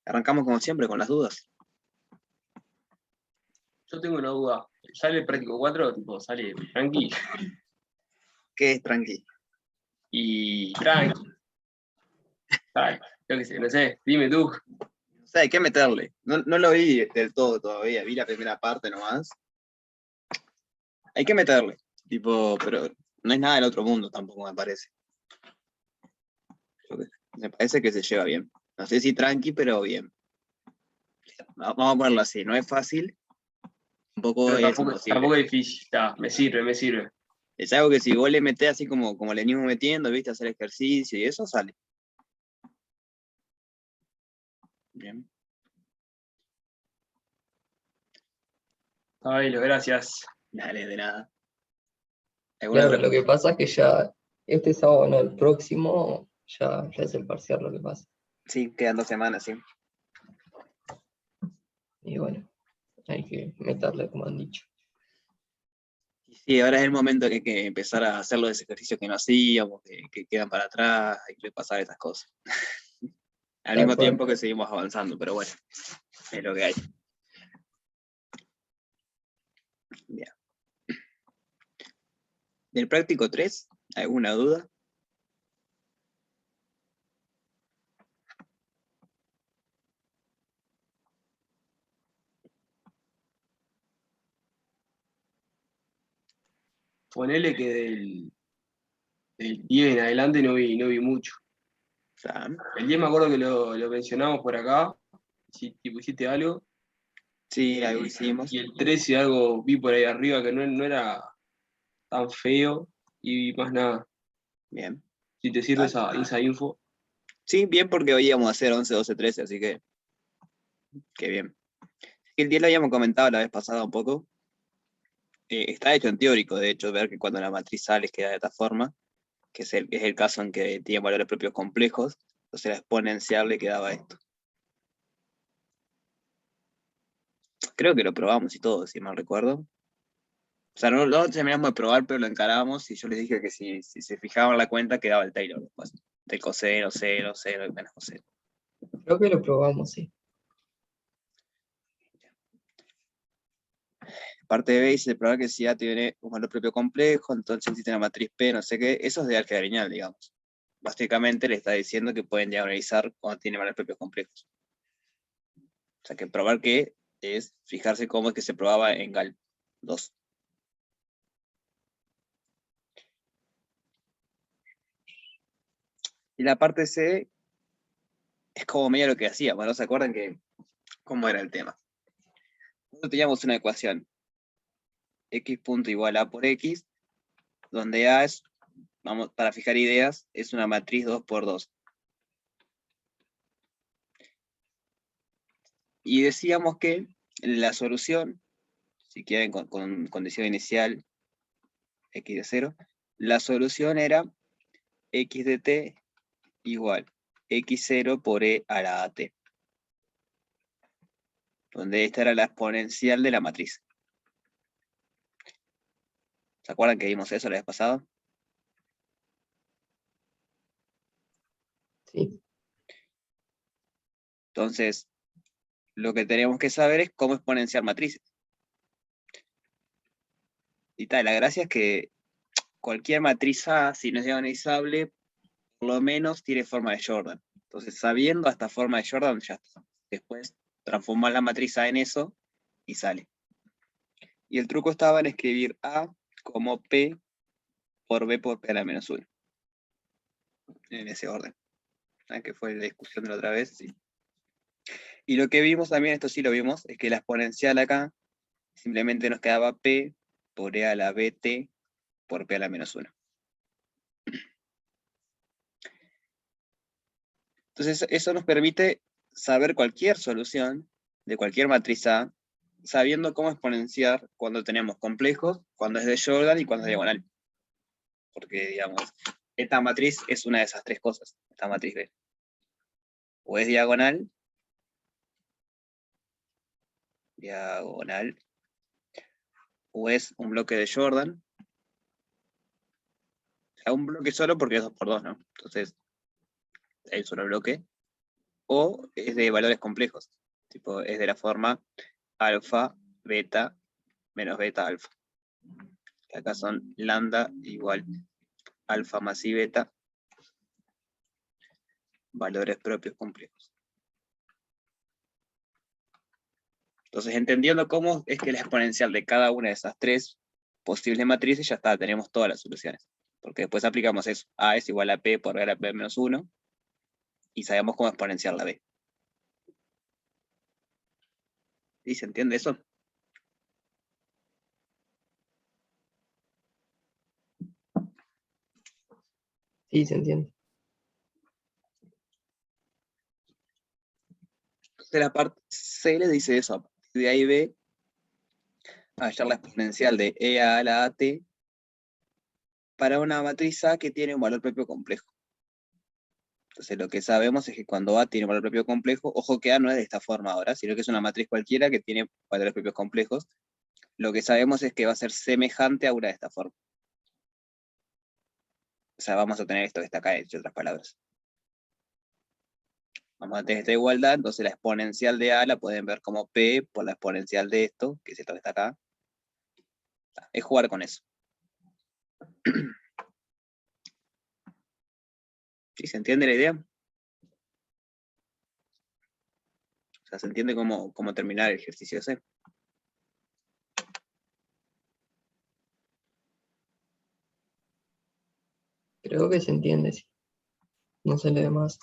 Arrancamos como siempre con las dudas. Yo tengo una duda. ¿Sale el práctico 4? Tipo, sale tranqui ¿Qué es tranqui? y tranqui. Ay, yo qué sé, no sé, dime tú. O sea, hay que meterle. No lo vi del todo todavía, vi la primera parte nomás. Hay que meterle. Tipo, pero no es nada del otro mundo tampoco, me parece. Me parece que se lleva bien. No sé si tranqui, pero bien. Vamos a ponerlo así, no es fácil, tampoco Pero es imposible. tampoco es difícil. Está, me sirve. Es algo que si vos le metés así como le venimos metiendo, viste, hacer ejercicio y eso, sale. Bien. Ay, gracias. Dale, de nada. ¿Alguna Claro, otra? lo que pasa es que ya este sábado, no, el próximo, ya es el parcial lo que pasa. Sí, quedan 2 semanas, sí. Y bueno, hay que meterle como han dicho. Y sí, ahora es el momento que hay que empezar a hacer los ejercicios que no hacíamos, que quedan para atrás, hay que pasar estas cosas. Al Tal mismo cual. tiempo que seguimos avanzando, pero bueno, es lo que hay. Bien. Del práctico 3, ¿alguna duda? Ponele que del 10 en adelante no vi mucho. Sam. El 10 me acuerdo que lo mencionamos por acá. Si tipo, hiciste algo. Sí, algo hicimos. Y el 13 algo vi por ahí arriba que no era tan feo. Y más nada. Bien. Si te sirve esa info. Sí, bien porque hoy íbamos a hacer 11, 12, 13, así que qué bien. El 10 lo habíamos comentado la vez pasada un poco. Está hecho en teórico, de hecho, ver que cuando la matriz sale queda de esta forma, que es el caso en que tiene valores propios complejos, entonces la exponencial le quedaba esto. Creo que lo probamos y todo, si mal recuerdo. O sea, no lo terminamos de probar, pero lo encaramos y yo les dije que si se fijaban en la cuenta quedaba el Taylor después. Del coseno, cero, cero y menos coseno. Creo que lo probamos, sí. Parte de B dice probar que si A tiene un valor propio complejo, entonces existe una matriz P, no sé qué. Eso es de álgebra lineal, digamos. Básicamente le está diciendo que pueden diagonalizar cuando tiene valores propios complejos. O sea, que probar que es fijarse cómo es que se probaba en GAL 2. Y la parte C es como medio lo que hacíamos, ¿no se acuerdan que cómo era el tema? Nosotros teníamos una ecuación, x punto igual a por x, donde A es, vamos, para fijar ideas, es una matriz 2 por 2. Y decíamos que la solución, si quieren con condición inicial x de 0, la solución era x de t igual x0 por e a la at, donde esta era la exponencial de la matriz. ¿Se acuerdan que vimos eso la vez pasada? Sí. Entonces, lo que tenemos que saber es cómo exponenciar matrices. Y tal, la gracia es que cualquier matriz A, si no es diagonalizable, por lo menos tiene forma de Jordan. Entonces, sabiendo esta forma de Jordan, ya está. Después, transformar la matriz A en eso y sale. Y el truco estaba en escribir A como P por B por P a la menos 1. En ese orden. ¿Saben que fue la discusión de la otra vez? Sí. Y lo que vimos también, esto sí lo vimos, es que la exponencial acá simplemente nos quedaba P por E a la BT por P a la menos 1. Entonces, eso nos permite saber cualquier solución de cualquier matriz A, sabiendo cómo exponenciar cuando tenemos complejos, cuando es de Jordan y cuando es diagonal. Porque, digamos, esta matriz es una de esas tres cosas, esta matriz B. O es diagonal, o es un bloque de Jordan, o sea, un bloque solo porque es 2 por 2, ¿no? Entonces, hay un solo bloque. o es de valores complejos. Tipo, es de la forma alfa, beta, menos beta, alfa. Acá son lambda igual alfa más y beta, valores propios complejos. Entonces, entendiendo cómo es que la exponencial de cada una de esas tres posibles matrices, ya está, tenemos todas las soluciones. Porque después aplicamos eso. A es igual a P por R a P menos 1, y sabemos cómo exponenciar la B. ¿Sí se entiende eso? Sí, se entiende. Entonces la parte C le dice eso. A partir de ahí B, hallar la exponencial de E a la AT para una matriz A que tiene un valor propio complejo. Entonces lo que sabemos es que cuando A tiene un valor propio complejo, ojo que A no es de esta forma ahora, sino que es una matriz cualquiera que tiene valores propios complejos. Lo que sabemos es que va a ser semejante a una de esta forma. O sea, vamos a tener esto que está acá, en otras palabras. Vamos a tener esta igualdad, entonces la exponencial de A la pueden ver como P por la exponencial de esto, que es esto que está acá. Es jugar con eso. ¿Sí se entiende la idea? O sea, ¿se entiende cómo terminar el ejercicio C? Creo que se entiende, sí. No se lee más.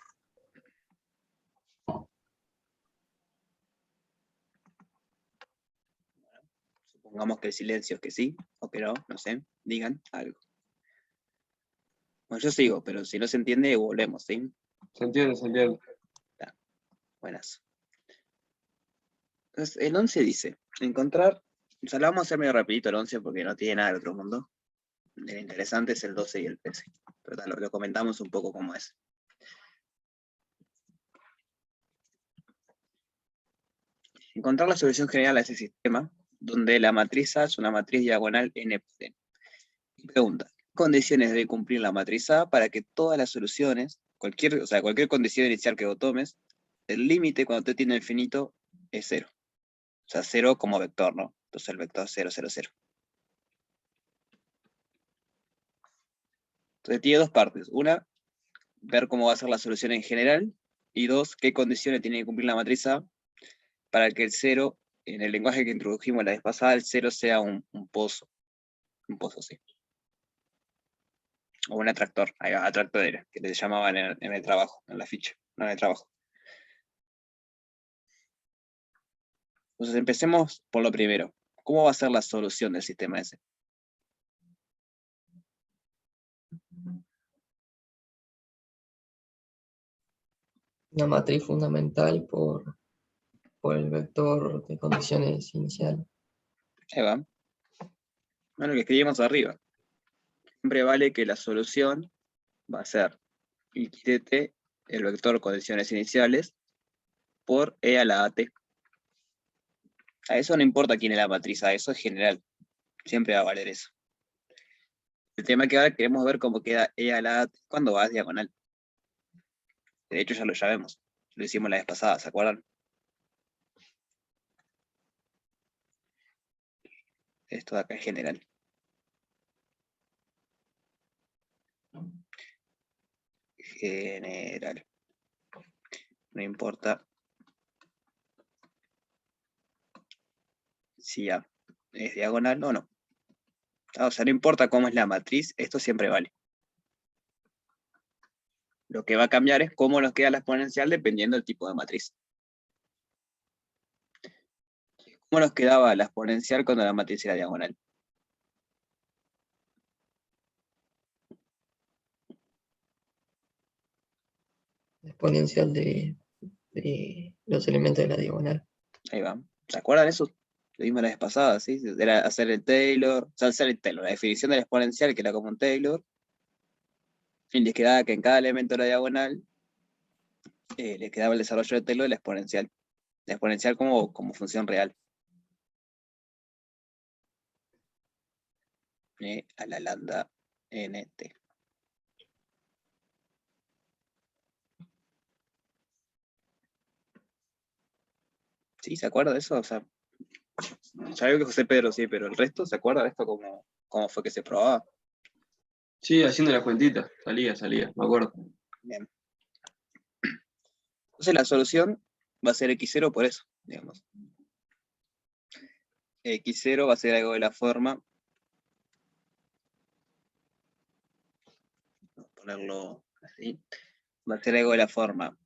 Supongamos que el silencio es que sí, o que no, no sé, digan algo. Bueno, yo sigo, pero si no se entiende, volvemos, ¿sí? Se entiende, se entiende. Buenas. Entonces, el 11 dice, encontrar, o sea, lo vamos a hacer medio rapidito el 11 porque no tiene nada del otro mundo. Lo interesante es el 12 y el 13. Pero tal, lo comentamos un poco cómo es. Encontrar la solución general a ese sistema, donde la matriz A es una matriz diagonal n por n. Y pregunta, ¿qué condiciones debe cumplir la matriz A para que todas las soluciones, cualquier condición inicial que vos tomes, el límite cuando te tiene infinito es 0? O sea, 0 como vector, ¿no? Entonces el vector 0, 0, 0. Entonces tiene dos partes. Una, ver cómo va a ser la solución en general. Y dos, qué condiciones tiene que cumplir la matriz A para que el 0, en el lenguaje que introdujimos la vez pasada, el 0 sea un pozo. Un pozo, sí. O un atractor, ahí va, atractadera, que le llamaban en el trabajo, en la ficha, no en el trabajo. Entonces empecemos por lo primero. ¿Cómo va a ser la solución del sistema ese? Una matriz fundamental por el vector de condiciones iniciales. Ahí va. Bueno, lo que escribimos arriba. Siempre vale que la solución va a ser inquiete el vector condiciones iniciales por E a la AT. A eso no importa quién es la matriz, a eso es general. Siempre va a valer eso. El tema es que ahora queremos ver cómo queda E a la AT cuando va diagonal. De hecho ya lo sabemos. Lo hicimos la vez pasada, ¿se acuerdan? Esto de acá es general. General. No importa si A es diagonal o no. O sea, no importa cómo es la matriz, esto siempre vale. Lo que va a cambiar es cómo nos queda la exponencial dependiendo del tipo de matriz. ¿Cómo nos quedaba la exponencial cuando la matriz era diagonal? Exponencial de los elementos de la diagonal. Ahí va. ¿Se acuerdan eso? Lo vimos la vez pasada, ¿sí? Era hacer el Taylor, o sea, hacer el Taylor, la definición de la exponencial, que era como un Taylor, y les quedaba que en cada elemento de la diagonal les quedaba el desarrollo de Taylor de la exponencial. La exponencial como función real. A la lambda nt. ¿Sí? ¿Se acuerda de eso? O sea, ya veo que José Pedro sí, pero el resto, ¿se acuerda de esto cómo fue que se probaba? Sí, haciendo las cuentitas. Salía, me acuerdo. Bien. Entonces la solución va a ser x0 por eso, digamos. X0 va a ser algo de la forma, vamos a ponerlo así, va a ser algo de la forma.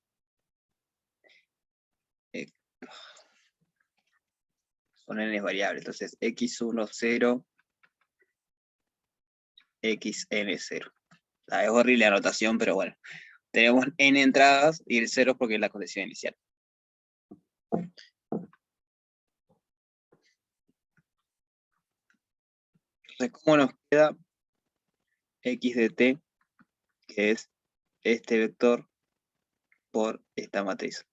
Son n variables, entonces x1, 0, xn0. Es horrible la anotación, pero bueno. Tenemos n entradas y el 0 porque es la condición inicial. Entonces, ¿cómo nos queda x de t, que es este vector por esta matriz?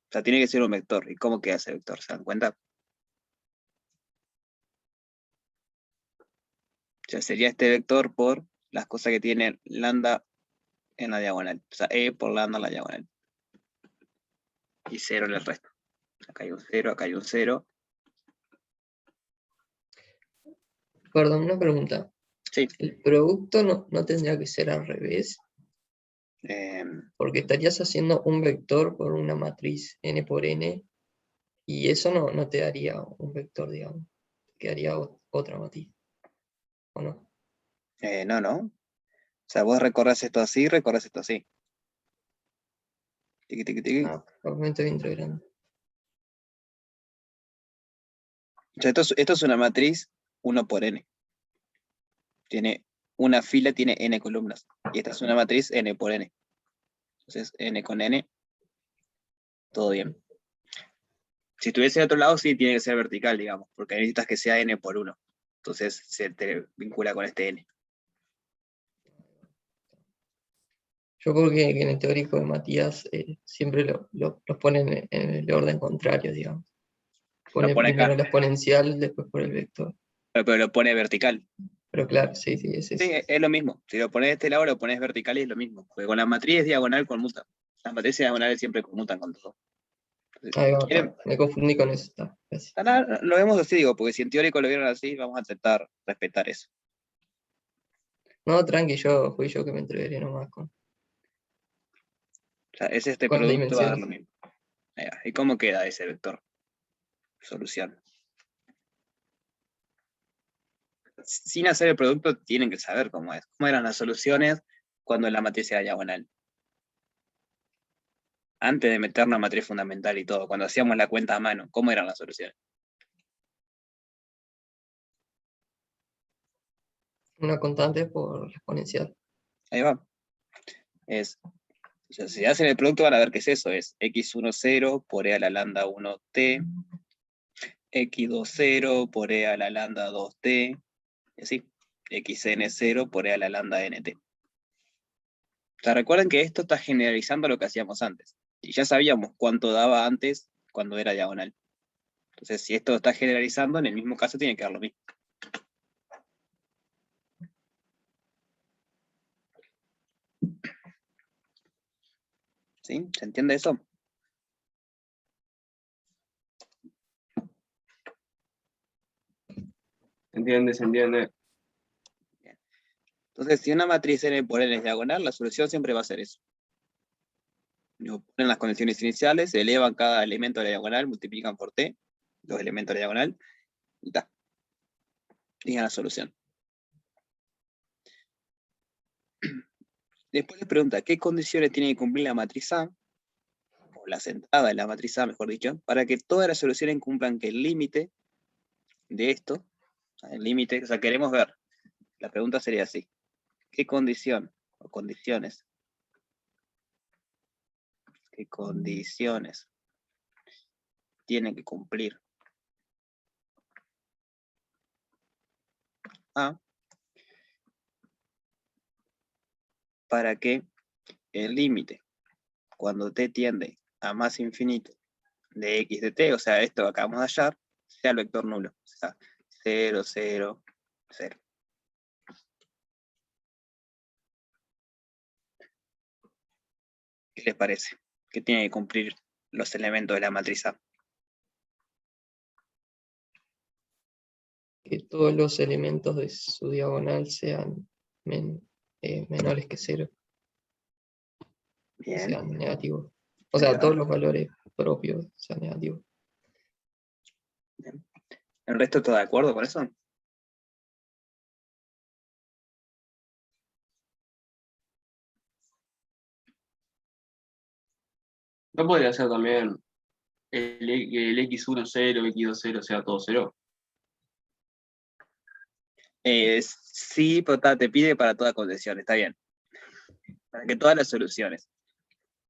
O sea, tiene que ser un vector. ¿Y cómo queda ese vector? ¿Se dan cuenta? O sea, sería este vector por las cosas que tienen lambda en la diagonal. O sea, e por lambda en la diagonal. Y 0 en el resto. Acá hay un 0, acá hay un 0. Perdón, una pregunta. Sí. ¿El producto no tendría que ser al revés? Porque estarías haciendo un vector por una matriz n por n, y eso no te daría un vector, digamos. Te quedaría otra matriz, ¿o no? No. O sea, vos recorres esto así, recorres esto así. Tiqui, tiqui, tiqui. Ah, probablemente estoy integrando. O sea, esto es una matriz 1 por n. Tiene una fila, tiene n columnas. Y esta es una matriz n por n. Entonces, n con n, todo bien. Si estuviese de otro lado, sí tiene que ser vertical, digamos, porque necesitas que sea n por 1. Entonces se te vincula con este n. Yo porque en el teórico de Matías siempre los ponen en el orden contrario, digamos. Lo Pone pone primero acá, la exponencial, después por el vector. pero lo pone vertical. Pero claro, sí, es Sí, eso. es lo mismo. Si lo pones de este lado, lo pones vertical y es lo mismo. Porque con la matriz diagonal conmuta. Las matrices diagonales siempre conmutan con todo. Entonces, Ahí si va, quieren, me confundí con eso. Está, gracias. lo vemos así, digo, porque si en teórico lo vieron así, vamos a intentar respetar eso. No, tranqui, fui yo que me entreveré nomás O sea, es este con las producto, va a dar dimensiones. lo mismo. Ahí va. ¿Y cómo queda ese vector? Solución. Sin hacer el producto, tienen que saber cómo es. Cómo eran las soluciones cuando la matriz era diagonal. Antes de meter una matriz fundamental y todo, cuando hacíamos la cuenta a mano, ¿cómo eran las soluciones? Una constante por la exponencial. Ahí va. O sea, si hacen el producto van a ver qué es eso. Es x1, 0 por e a la lambda 1t, x2, 0 por e a la lambda 2t, y así. xn, 0 por e a la lambda nt. O sea, recuerden que esto está generalizando lo que hacíamos antes. Y ya sabíamos cuánto daba antes cuando era diagonal. Entonces, si esto está generalizando, en el mismo caso tiene que dar lo mismo. ¿Sí? ¿Se entiende eso? Se entiende. Bien. Entonces, si una matriz n por n es diagonal, la solución siempre va a ser eso. Ponen las condiciones iniciales, se elevan cada elemento de la diagonal, multiplican por t, los elementos de la diagonal, y está. Digan la solución. Después les pregunta, ¿qué condiciones tiene que cumplir la matriz A, o las entradas de la matriz A, mejor dicho, para que todas las soluciones cumplan que el límite de esto, el límite, o sea, queremos ver, la pregunta sería así, ¿qué condición o condiciones? ¿Qué condiciones tienen que cumplir A para que el límite, cuando t tiende a más infinito de x de t, o sea, esto que acabamos de hallar, sea el vector nulo, o sea, 0, 0, 0. ¿Qué les parece? ¿Qué tiene que cumplir los elementos de la matriz A? que todos los elementos de su diagonal sean menores que 0, que Bien. sean negativos. O Ahí sea, va. todos los valores propios sean negativos. Bien. ¿El resto está de acuerdo con eso? ¿No podría ser también el X1 0, X2 0 sea todo 0? Sí, pero te pide para toda condición, está bien. Para que todas las soluciones.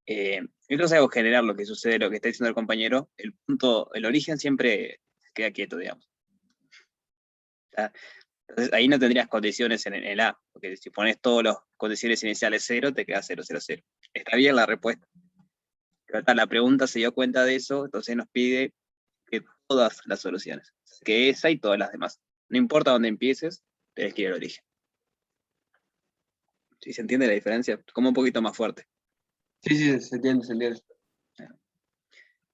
Esto es algo general lo que sucede, lo que está diciendo el compañero. El punto, el origen siempre queda quieto, digamos. ¿Está? Entonces ahí no tendrías condiciones en el A, porque si pones todas las condiciones iniciales 0, te queda 0, 0, 0. Está bien la respuesta. Pero la pregunta se dio cuenta de eso, entonces nos pide que todas las soluciones, que esa y todas las demás. No importa dónde empieces, tenés que ir al origen. ¿Sí se entiende la diferencia? Como un poquito más fuerte. Sí, sí, se entiende, se entiende.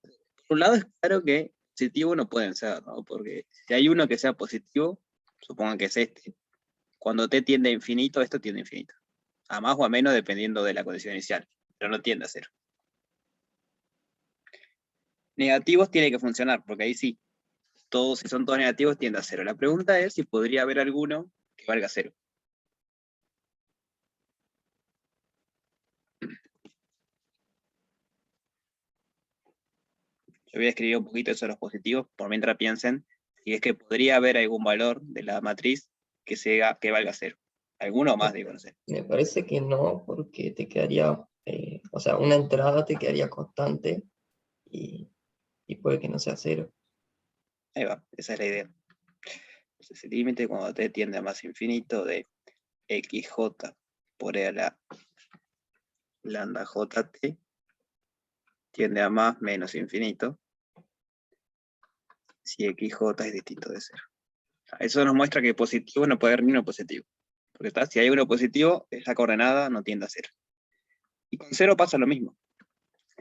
Por un lado es claro que positivo no pueden ser, ¿no? Porque si hay uno que sea positivo, supongan que es este, cuando t tiende a infinito, esto tiende a infinito. A más o a menos dependiendo de la condición inicial, pero no tiende a cero. Negativos tiene que funcionar, porque ahí sí, todos, si son todos negativos, tiende a cero. La pregunta es si podría haber alguno que valga cero. Yo voy a escribir un poquito eso de los positivos, por mientras piensen, si es que podría haber algún valor de la matriz que valga cero. Alguno o más, digo, no sé. Me parece que no, porque te quedaría, o sea, una entrada te quedaría constante y puede que no sea 0. Ahí va, esa es la idea. Entonces el límite cuando t tiende a más infinito de xj por e a la lambda jt tiende a más menos infinito si xj es distinto de 0. Eso nos muestra que positivo no puede haber ni uno positivo. Porque está, si hay uno positivo, esa coordenada no tiende a 0. Y con 0 pasa lo mismo.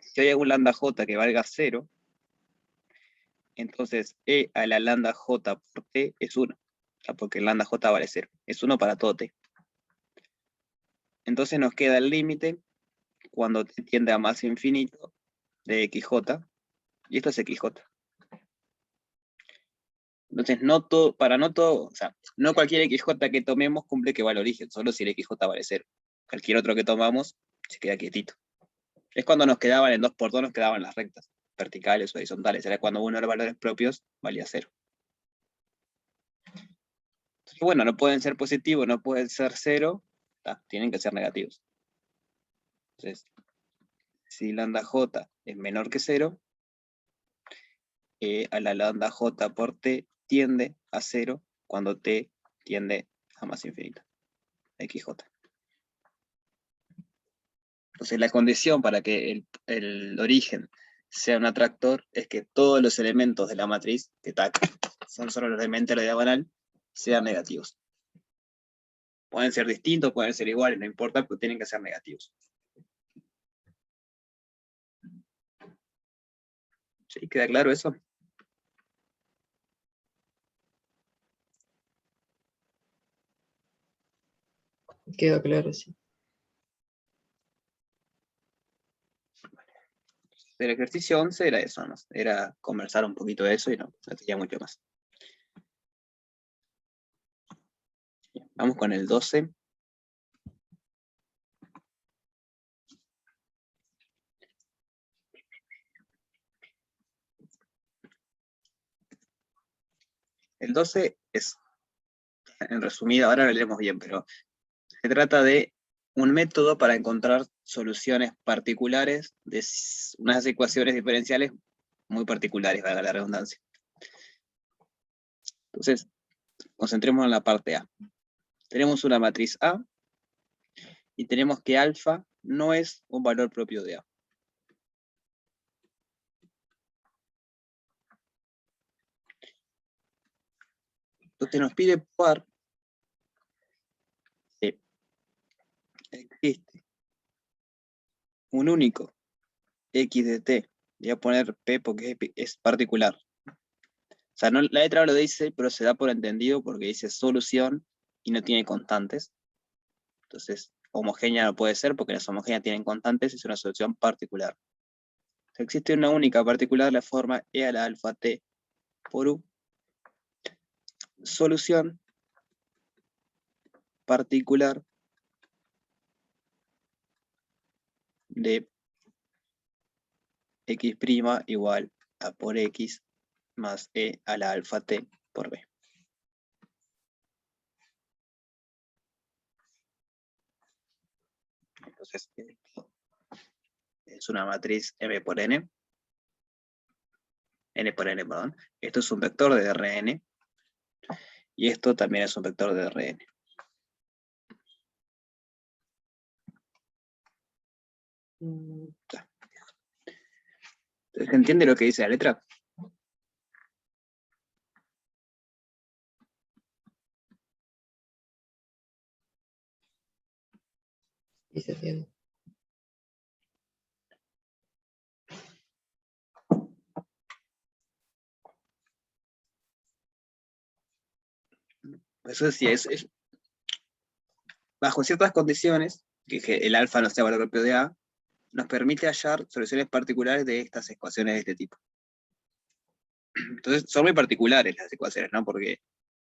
Si hay algún lambda j que valga 0, entonces e a la lambda j por t es 1. Porque el lambda j vale 0. Es 1 para todo t. Entonces nos queda el límite cuando t tiende a más infinito de xj, y esto es xj. Entonces, para no todo, o sea, no cualquier xj que tomemos cumple que va al origen, solo si el xj vale 0. Cualquier otro que tomamos se queda quietito. Es cuando nos quedaban en 2x2, nos quedaban las rectas, verticales o horizontales. Era cuando uno de los valores propios valía 0. Entonces, bueno, no pueden ser positivos, no pueden ser 0, tienen que ser negativos. Entonces, si lambda j es menor que 0, a la lambda j por t tiende a 0 cuando t tiende a más infinito, xj. Entonces la condición para que el origen sea un atractor es que todos los elementos de la matriz, que son solo los elementos de la diagonal, sean negativos. Pueden ser distintos, pueden ser iguales, no importa, pero tienen que ser negativos. ¿Sí? ¿Queda claro eso? Queda claro, sí. El ejercicio 11 era eso, ¿no? Era conversar un poquito de eso y no tenía mucho más. Bien, vamos con el 12. El 12 es, en resumido, ahora lo leemos bien, pero se trata de un método para encontrar soluciones particulares de unas ecuaciones diferenciales muy particulares, valga la redundancia. Entonces, concentrémonos en la parte A. Tenemos una matriz A y tenemos que alfa no es un valor propio de A. Entonces nos pide probar que existe un único x de t. Voy a poner p porque es particular. O sea, no, la letra A lo dice, pero se da por entendido porque dice solución y no tiene constantes. Entonces, homogénea no puede ser porque las homogéneas tienen constantes, es una solución particular. Si existe una única particular, la forma E a la alfa T por U. Solución particular de x' igual a por x más E a la alfa T por B. Entonces, es una matriz M por N. N por N, perdón. Esto es un vector de Rn. Y esto también es un vector de Rn. ¿Se entiende lo que dice la letra? Y se entiende. Eso sí, bajo ciertas condiciones, que el alfa no sea valor propio de A, nos permite hallar soluciones particulares de estas ecuaciones de este tipo. Entonces, son muy particulares las ecuaciones, ¿no? Porque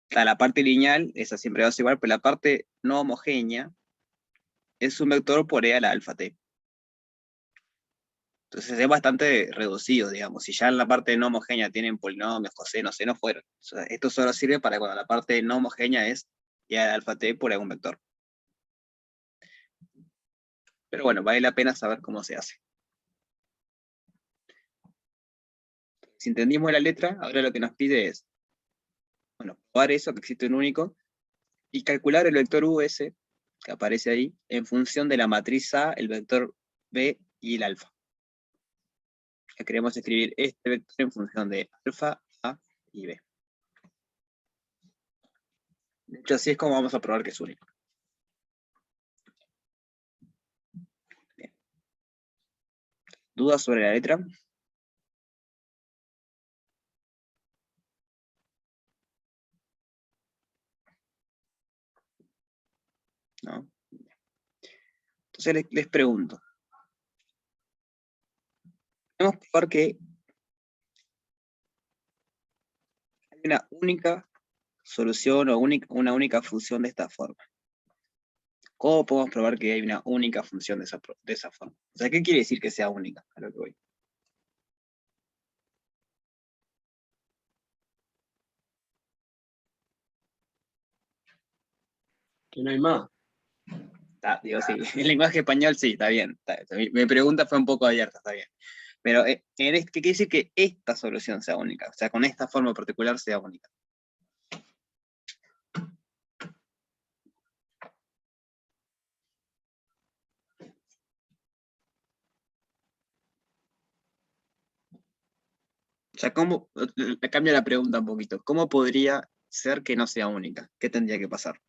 la parte lineal, esa siempre va a ser igual, pero la parte no homogénea es un vector por E a la alfa T. Entonces es bastante reducido, digamos. Si ya en la parte no homogénea tienen polinomios, cosenos, senos, fueron. O sea, esto solo sirve para cuando la parte no homogénea es E a la alfa T por algún vector. Pero bueno, vale la pena saber cómo se hace. Si entendimos la letra, ahora lo que nos pide es, bueno, probar eso, que existe un único, y calcular el vector US, que aparece ahí, en función de la matriz A, el vector B y el alfa. Ya queremos escribir este vector en función de alfa, A y B. De hecho, así es como vamos a probar que es único. Bien. ¿Dudas sobre la letra? ¿No? Entonces les pregunto. Tenemos que probar que hay una única solución o una única función de esta forma. ¿Cómo podemos probar que hay una única función de esa forma? O sea, ¿qué quiere decir que sea única? A lo que voy. Que no hay más. Digo, sí, en lenguaje español sí, está bien. Mi pregunta fue un poco abierta, está bien. Pero, ¿qué quiere decir que esta solución sea única? O sea, con esta forma particular sea única. O sea, ¿cómo? Le cambio la pregunta un poquito. ¿Cómo podría ser que no sea única? ¿Qué tendría que pasar?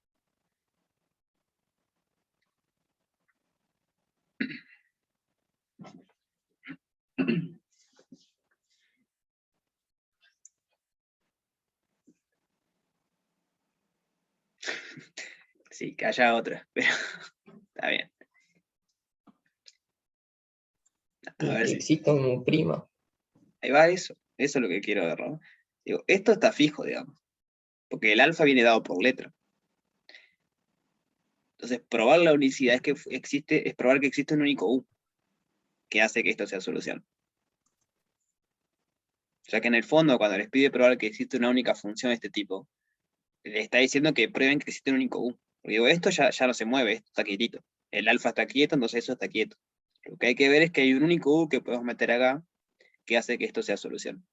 Sí, que haya otra, pero está bien. A ver Que si. exista un prima. Ahí va eso. Eso es lo que quiero ver, ¿no? Digo, esto está fijo, digamos. Porque el alfa viene dado por letra. Entonces, probar la unicidad es probar que existe un único U que hace que esto sea solución. O sea que en el fondo, cuando les pide probar que existe una única función de este tipo, le está diciendo que prueben que existe un único U. Porque digo, esto ya no se mueve, esto está quietito. El alfa está quieto, entonces eso está quieto. Lo que hay que ver es que hay un único U que podemos meter acá que hace que esto sea solución.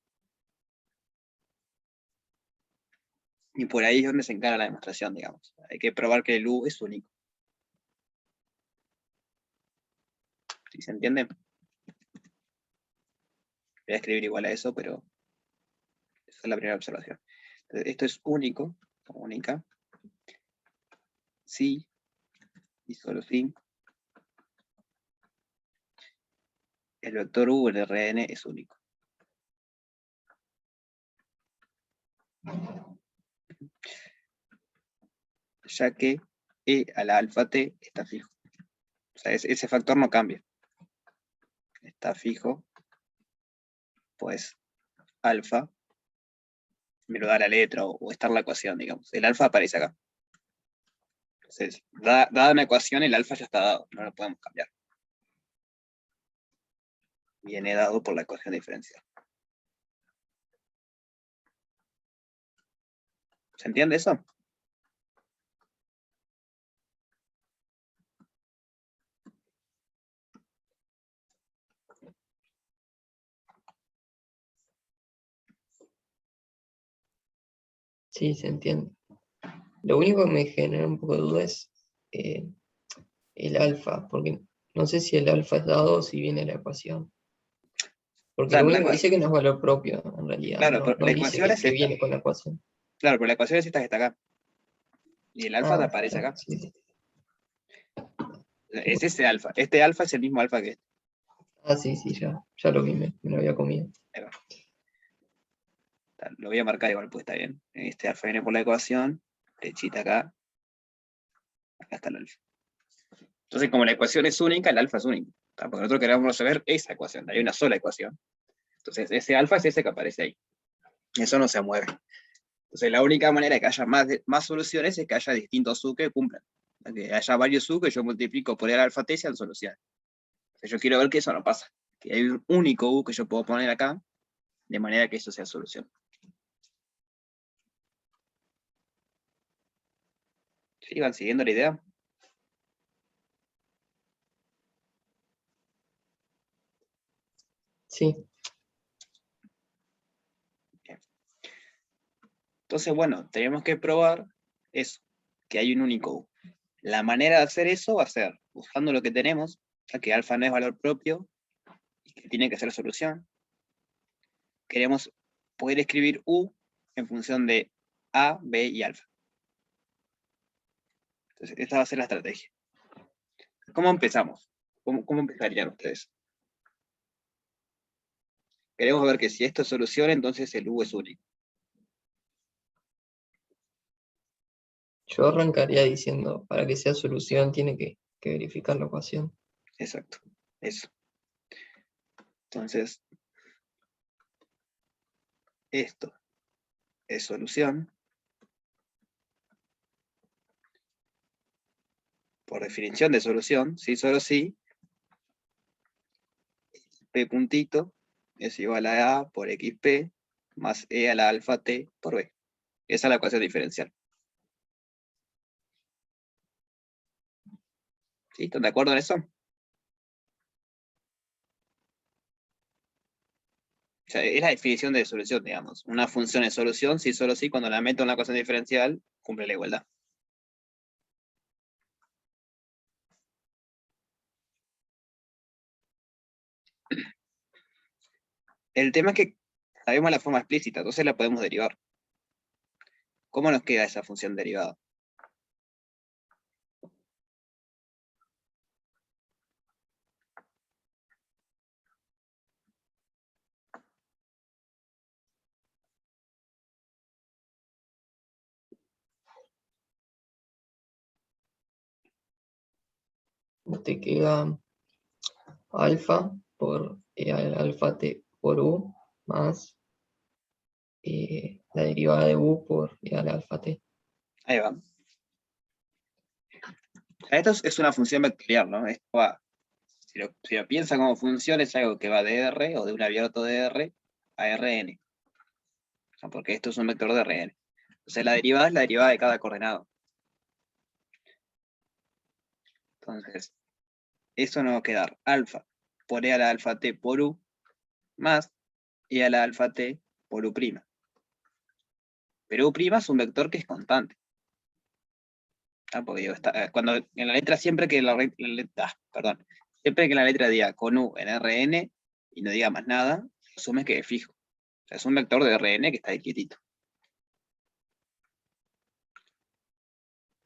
Y por ahí es donde se encara la demostración, digamos. Hay que probar que el U es único. ¿Sí se entiende? Voy a escribir igual a eso, pero esa es la primera observación. Entonces, esto es único, única. Sí, y solo sí. El vector U en Rn es único. ya que e a la alfa t está fijo. O sea, ese factor no cambia. Está fijo, pues alfa me lo da la letra o está en la ecuación, digamos. El alfa aparece acá. Entonces, dada una ecuación, el alfa ya está dado, no lo podemos cambiar. Viene dado por la ecuación diferencial. ¿Se entiende eso? Sí, se entiende. Lo único que me genera un poco de duda es el alfa, porque no sé si el alfa es dado o si viene la ecuación. Porque lo Claro, único que dice que no es valor propio, en realidad. claro, No, pero no la dice ecuación es que esta. viene con la ecuación. Claro, pero la ecuación es esta que está acá. Y el alfa te aparece acá. Sí, sí. Es ese alfa. Este alfa es el mismo alfa que este. Sí, sí, ya lo vi, me lo había comido. Ahí va. Lo voy a marcar igual, pues está bien. Este alfa viene por la ecuación, flechita acá. Acá está el alfa. Entonces, como la ecuación es única, el alfa es único. Porque nosotros queremos saber esa ecuación. Hay una sola ecuación. Entonces, ese alfa es ese que aparece ahí. Eso no se mueve. Entonces, la única manera de que haya más soluciones es que haya distintos U que cumplan. Que haya varios U que yo multiplico por el alfa t sean soluciones. Entonces, yo quiero ver que eso no pasa. Que hay un único U que yo puedo poner acá, de manera que eso sea solución. ¿Sí? ¿Van siguiendo la idea? Sí. Bien. Entonces, bueno, tenemos que probar eso, que hay un único U. La manera de hacer eso va a ser usando lo que tenemos, ya que alfa no es valor propio y que tiene que ser solución. Queremos poder escribir U en función de A, B y alfa. Entonces, esta va a ser la estrategia. ¿Cómo empezamos? ¿Cómo empezarían ustedes? Queremos ver que si esto es solución, entonces el U es único. Yo arrancaría diciendo, para que sea solución tiene que verificar la ecuación. Exacto, eso. Entonces, esto es solución. Por definición de solución, si solo si, P puntito es igual a A por XP más E a la alfa T por B. Esa es la ecuación diferencial. ¿Sí? ¿Están de acuerdo en eso? O sea, es la definición de solución, digamos. Una función es solución si solo si cuando la meto en la ecuación diferencial cumple la igualdad. El tema es que sabemos la forma explícita, entonces la podemos derivar. ¿Cómo nos queda esa función derivada? Te queda alfa por E al alfa t por U más la derivada de U por E al alfa t. Ahí va. Esto es una función vectorial, ¿no? Esto va, si lo piensa como función, es algo que va de R o de un abierto de R a Rn. Porque esto es un vector de Rn. Entonces la derivada es la derivada de cada coordenado. Entonces, eso nos va a quedar alfa por E a la alfa t por U más E a la alfa t por U'. Pero U' es un vector que es constante. Porque digo, cuando en la letra siempre que siempre que la letra diga con U en Rn y no diga más nada, asume que es fijo. O sea, es un vector de Rn que está ahí quietito.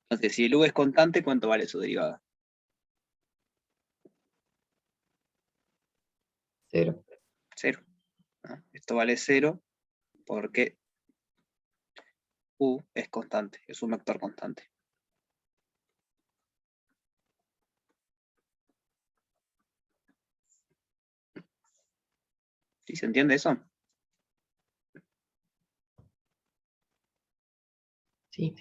Entonces, si el U es constante, ¿cuánto vale su derivada? 0. 0. ¿No? Esto vale 0 porque U es constante, es un vector constante. ¿Sí se entiende eso? Sí.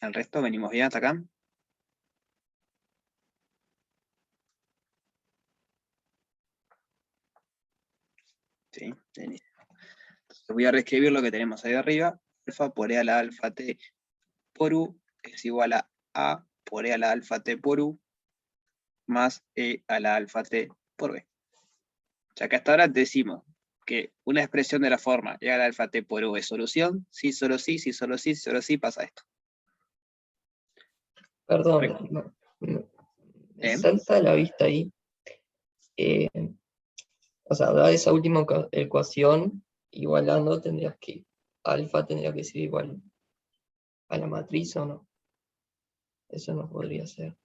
¿El resto venimos bien hasta acá? Sí, buenísimo. Entonces voy a reescribir lo que tenemos ahí arriba. Alfa por E a la alfa T por U es igual a por E a la alfa T por U más E a la alfa T por B. Ya que hasta ahora decimos que una expresión de la forma E a la alfa T por U es solución, si solo sí, si solo sí, si solo sí, pasa esto. Perdón, me ¿Eh? salta a la vista ahí. eh, o sea, dada esa última ecuación, igualando tendrías que, alfa tendría que ser igual a la matriz o no. Eso no podría ser.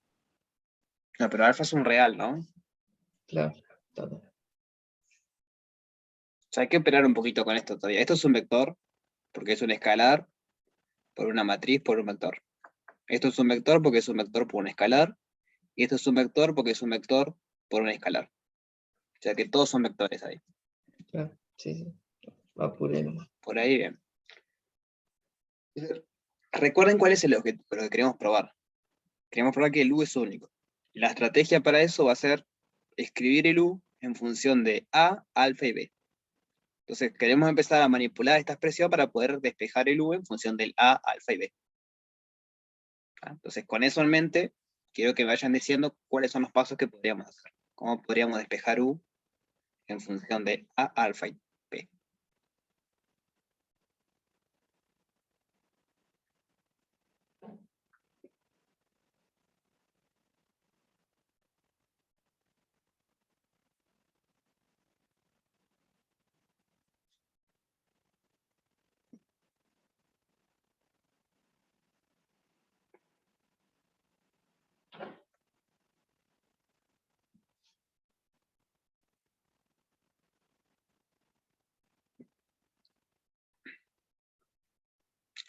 No, pero alfa es un real, ¿no? Claro, total. O sea, hay que operar un poquito con esto todavía. Esto es un vector, porque es un escalar, por una matriz, por un vector. Esto es un vector porque es un vector por un escalar, y esto es un vector porque es un vector por un escalar. O sea que todos son vectores ahí. Claro, sí, sí. Apuremos. Por ahí bien. Recuerden cuál es el objetivo, lo que queremos probar. Queremos probar que el U es único. La estrategia para eso va a ser escribir el U en función de A, alfa y B. Entonces queremos empezar a manipular esta expresión para poder despejar el U en función del A, alfa y B. Entonces con eso en mente, quiero que me vayan diciendo cuáles son los pasos que podríamos hacer. Cómo podríamos despejar U en función de A, alfa y B.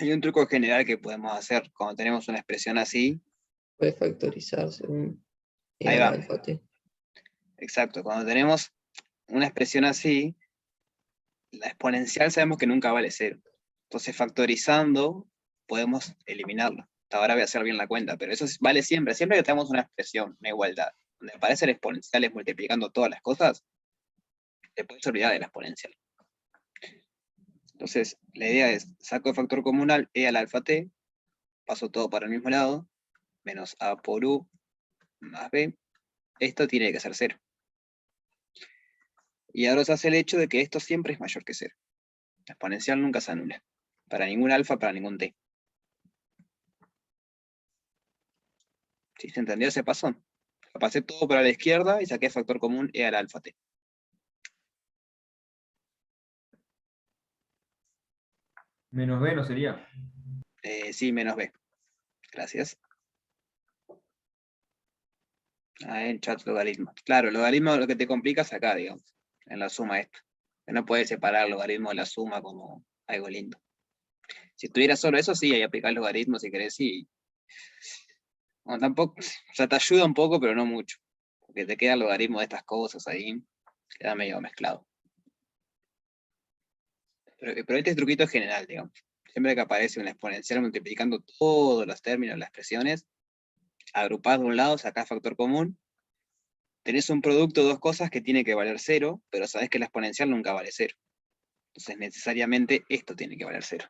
Hay un truco general que podemos hacer cuando tenemos una expresión así. Puede factorizar según Ahí el va, alfa t. exacto. Cuando tenemos una expresión así, la exponencial sabemos que nunca vale cero. Entonces factorizando podemos eliminarlo. Hasta ahora voy a hacer bien la cuenta, pero eso vale siempre. Siempre que tenemos una expresión, una igualdad, donde aparecen exponenciales multiplicando todas las cosas, te puedes olvidar de la exponencial. Entonces, la idea es, saco el factor comunal e al alfa t, paso todo para el mismo lado, menos a por u más b, esto tiene que ser cero. Y ahora se hace el hecho de que esto siempre es mayor que cero. La exponencial nunca se anula. Para ningún alfa, para ningún t. ¿Sí se entendió ese paso? Lo pasé todo para la izquierda y saqué factor común e al alfa t. Menos B no sería. Sí, menos b. Gracias. En chat logaritmo. Claro, logaritmo lo que te complica es acá, digamos, en la suma esta. Que no puedes separar el logaritmo de la suma como algo lindo. Si tuviera solo eso, sí, ahí aplicar logaritmo si querés, sí. Bueno, tampoco, o sea, te ayuda un poco, pero no mucho. Porque te queda el logaritmo de estas cosas ahí, queda medio mezclado. Pero este truquito es general, digamos. Siempre que aparece una exponencial multiplicando todos los términos, las expresiones, agrupás de un lado, sacás factor común, tenés un producto de dos cosas que tiene que valer cero, pero sabés que la exponencial nunca vale cero. Entonces necesariamente esto tiene que valer cero.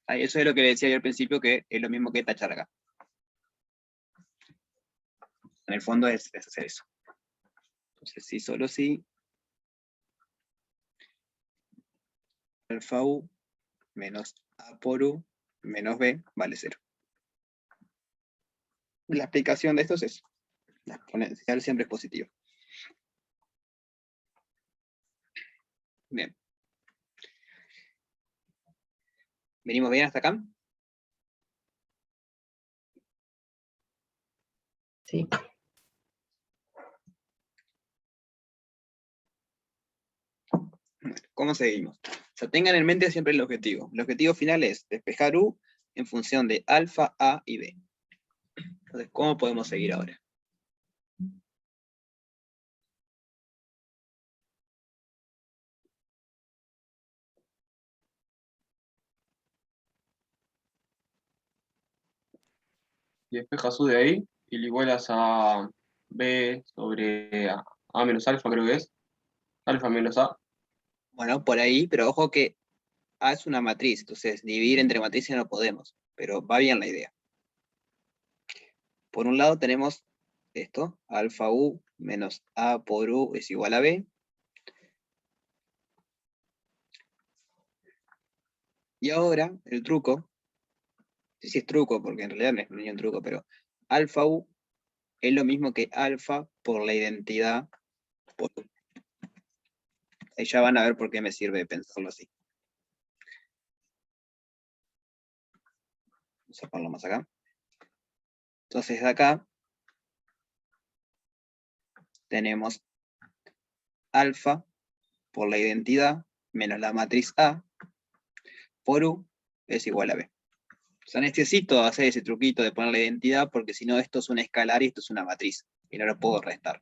Eso es lo que le decía yo al principio, que es lo mismo que tachar acá. En el fondo es hacer eso. Entonces sí, solo sí, alfa u menos a por u menos b vale cero. La explicación de esto es eso. La exponencial siempre es positiva. Bien. ¿Venimos bien hasta acá? Sí. ¿Cómo seguimos? O sea, tengan en mente siempre el objetivo. El objetivo final es despejar U en función de alfa, A y B. Entonces, ¿cómo podemos seguir ahora? Y despejas U de ahí y le igualas a B sobre A menos alfa, creo que es. Alfa menos A. Bueno, por ahí, pero ojo que A es una matriz, entonces dividir entre matrices no podemos, pero va bien la idea. Por un lado tenemos esto, alfa U menos A por U es igual a B. Y ahora, el truco, no sé si es truco, porque en realidad no es ni un truco, pero alfa U es lo mismo que alfa por la identidad por U. Ahí ya van a ver por qué me sirve pensarlo así. Vamos a ponerlo más acá. Entonces de acá tenemos alfa por la identidad menos la matriz A por U es igual a B. O sea, necesito hacer ese truquito de poner la identidad porque si no esto es un escalar y esto es una matriz y no lo puedo restar.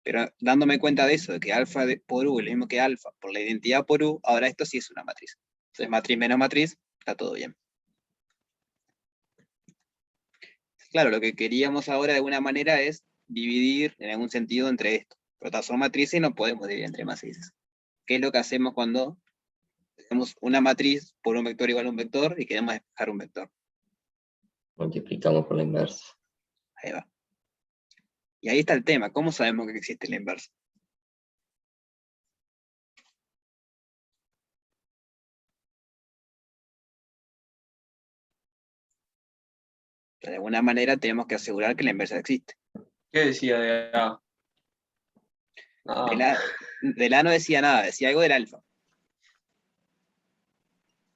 Pero dándome cuenta de eso, de que alfa por U es lo mismo que alfa por la identidad por U, ahora esto sí es una matriz. Entonces matriz menos matriz, está todo bien. Claro, lo que queríamos ahora de alguna manera es dividir en algún sentido entre esto. Pero todas son matrices y no podemos dividir entre matrices. ¿Qué es lo que hacemos cuando tenemos una matriz por un vector igual a un vector y queremos despejar un vector? Multiplicamos por la inversa. Ahí va. Y ahí está el tema, ¿cómo sabemos que existe la inversa? De alguna manera tenemos que asegurar que la inversa existe. ¿Qué decía de A? Ah, Del A no decía nada, decía algo del alfa.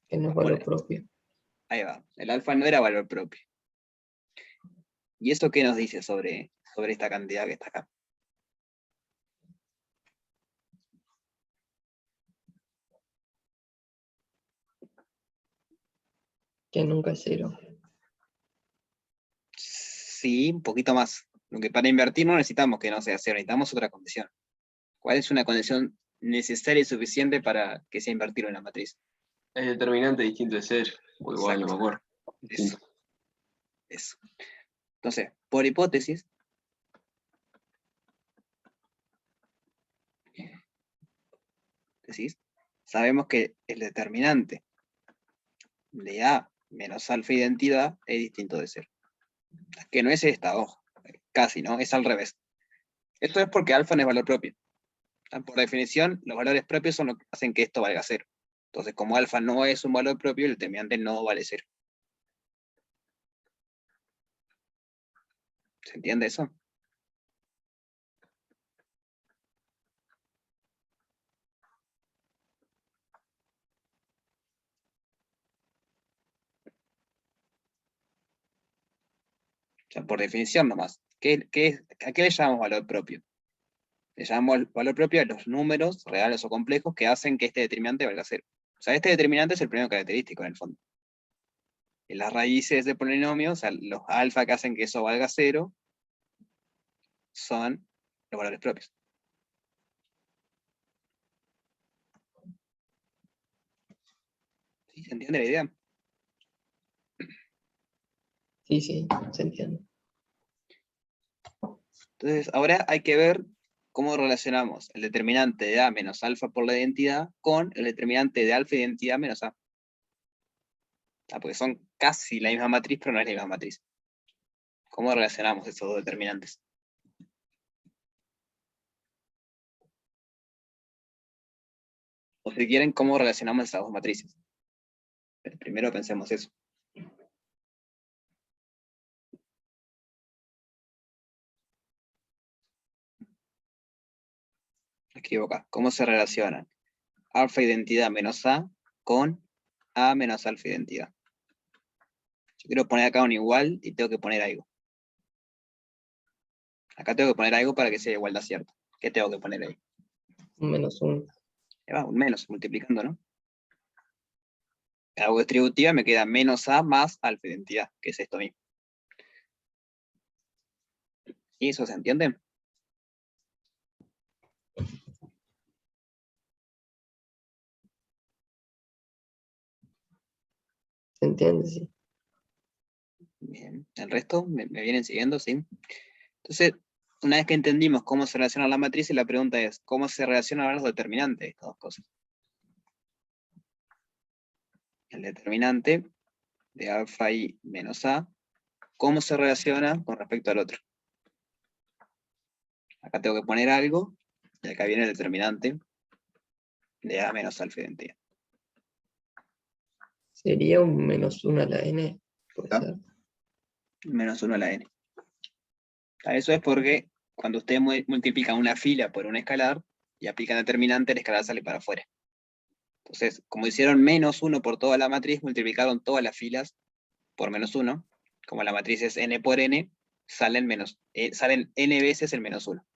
Que no es valor propio. Ahí va, el alfa no era valor propio. ¿Y eso qué nos dice sobre esta cantidad que está acá? Que nunca es cero. Sí, un poquito más. Aunque para invertir no necesitamos que no sea cero, necesitamos otra condición. ¿Cuál es una condición necesaria y suficiente para que sea invertible en la matriz? el determinante distinto de ser. O igual, no me acuerdo. Eso, eso. Entonces, por hipótesis, sabemos que el determinante de A menos alfa identidad es distinto de cero. Que no es esta, ojo, casi, ¿no? Es al revés. Esto es porque alfa no es valor propio. Por definición, los valores propios son lo que hacen que esto valga cero. Entonces, como alfa no es un valor propio, el determinante no vale cero. ¿Se entiende eso? O sea, por definición nomás. ¿A qué le llamamos valor propio? Le llamamos valor propio a los números reales o complejos que hacen que este determinante valga cero. O sea, este determinante es el primer característico en el fondo. En las raíces de polinomio, o sea, los alfa que hacen que eso valga cero, son los valores propios. ¿Sí? ¿Se entiende la idea? Sí, se entiende. Entonces, ahora hay que ver cómo relacionamos el determinante de A menos alfa por la identidad con el determinante de alfa identidad menos A. Porque son casi la misma matriz, pero no es la misma matriz. ¿Cómo relacionamos esos dos determinantes? O si quieren, ¿cómo relacionamos esas dos matrices? Pero primero pensemos eso. Escribo acá. ¿Cómo se relacionan alfa identidad menos A con A menos alfa identidad? Yo quiero poner acá un igual y tengo que poner algo. Acá tengo que poner algo para que sea igualdad cierta. ¿Qué tengo que poner ahí? Un menos 1. Ahí va, un menos, multiplicando, ¿no? Hago distributiva, me queda menos A más alfa identidad, que es esto mismo. ¿Y eso se entiende? ¿Se entiende? Sí. Bien. ¿El resto me vienen siguiendo? Sí. Entonces, una vez que entendimos cómo se relaciona la matriz, la pregunta es, ¿cómo se relacionan los determinantes de estas dos cosas? El determinante de alfa i menos A, ¿cómo se relaciona con respecto al otro? Acá tengo que poner algo, y acá viene el determinante de A menos alfa identidad. Sería un -1 a la n, puede ¿Ah? ser. Menos 1 a la n. Eso es porque cuando ustedes multiplican una fila por un escalar y aplican determinante, el escalar sale para afuera. Entonces, como hicieron menos 1 por toda la matriz, multiplicaron todas las filas por menos 1. Como la matriz es n por n, salen n veces el menos 1.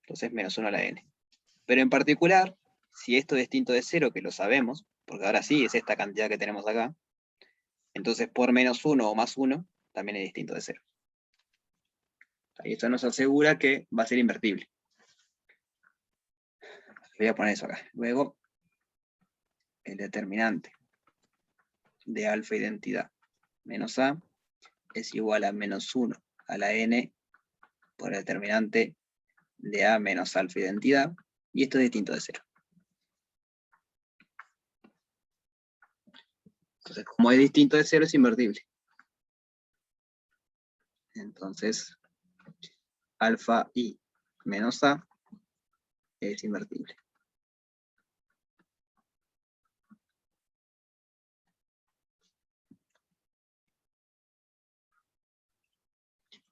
Entonces, menos 1 a la n. Pero en particular, si esto es distinto de 0, que lo sabemos, porque ahora sí es esta cantidad que tenemos acá, entonces por menos 1 o más 1, también es distinto de 0. Y esto nos asegura que va a ser invertible. Voy a poner eso acá. Luego, el determinante de alfa identidad menos A es igual a menos 1 a la n por el determinante de A menos alfa identidad, y esto es distinto de 0. Entonces, como es distinto de 0, es invertible. Entonces, alfa i menos A es invertible.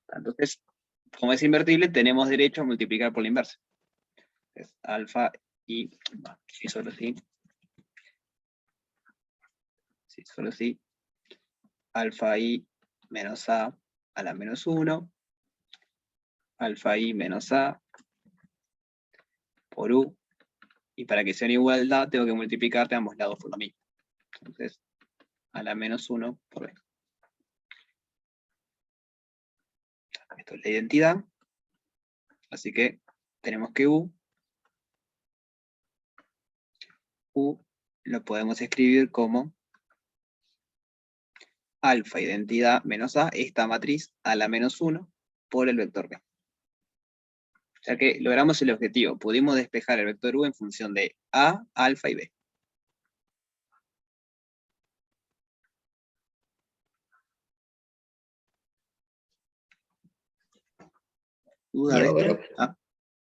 Entonces, como es invertible, tenemos derecho a multiplicar por la inversa. Es alfa i, sí, solo sí. Sí, solo sí. Alfa i menos A a la menos 1. Alfa i menos A por U. Y para que sea una igualdad, tengo que multiplicar de ambos lados por lo mismo. Entonces, a la menos 1 por B. Esto es la identidad. Así que tenemos que U lo podemos escribir como alfa identidad menos A, esta matriz, a la menos 1 por el vector B. O sea que logramos el objetivo. Pudimos despejar el vector U en función de A, alfa y B. ¿Duda Y de ahora, este?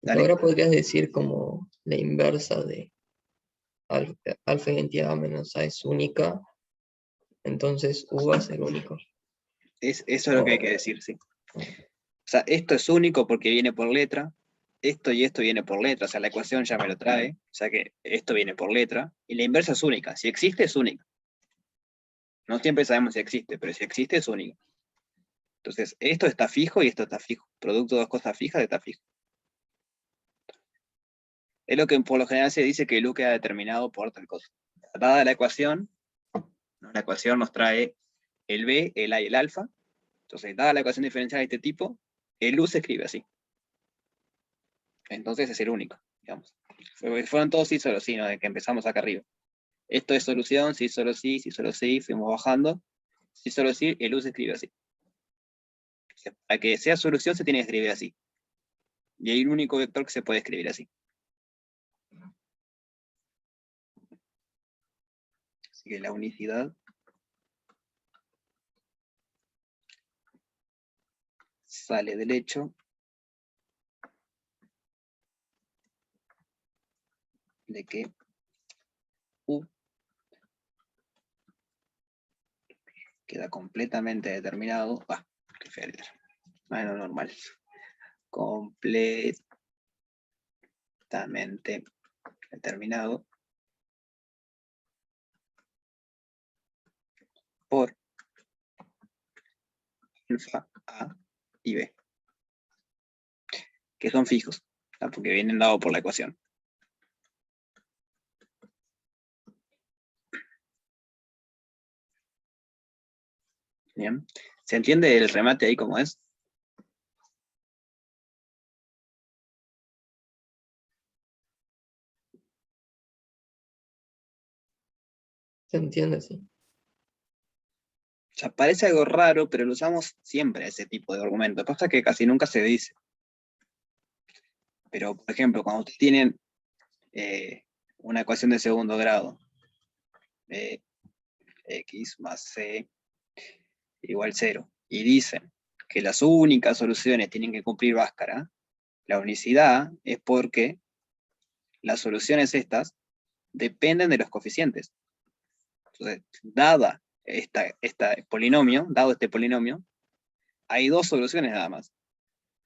Dale. ahora podrías decir como la inversa de alfa identidad A menos A es única, entonces U va a ser único. Eso es lo que hay que decir, sí. O sea, esto es único porque viene por letra, esto y esto viene por letra, o sea, la ecuación ya me lo trae, o sea que esto viene por letra, y la inversa es única. Si existe, es única. No siempre sabemos si existe, pero si existe, es única. Entonces, esto está fijo y esto está fijo. Producto de dos cosas fijas está fijo. Es lo que por lo general se dice que el U queda determinado por tal cosa. Dada la ecuación nos trae el B, el A y el alfa. Entonces, dada la ecuación diferencial de este tipo, el U se escribe así. Entonces es el único, digamos. Fueron todos sí, solo sí, ¿no? De que empezamos acá arriba. Esto es solución, sí, solo sí, fuimos bajando. Sí, solo sí, el U se escribe así. O sea, para que sea solución se tiene que escribir así. Y hay un único vector que se puede escribir así. Así que la unicidad sale del hecho de que U queda completamente determinado. Qué fea letra. Bueno, normal. Completamente determinado por alfa A y B, que son fijos, porque vienen dados por la ecuación. Bien. ¿Se entiende el remate ahí cómo es? ¿Se entiende? Sí. Ya parece algo raro, pero lo usamos siempre ese tipo de argumento. Pasa que casi nunca se dice. Pero, por ejemplo, cuando ustedes tienen una ecuación de segundo grado, x más c igual 0, y dicen que las únicas soluciones tienen que cumplir Bhaskara, la unicidad es porque las soluciones estas dependen de los coeficientes. Entonces, dado este polinomio, hay dos soluciones nada más.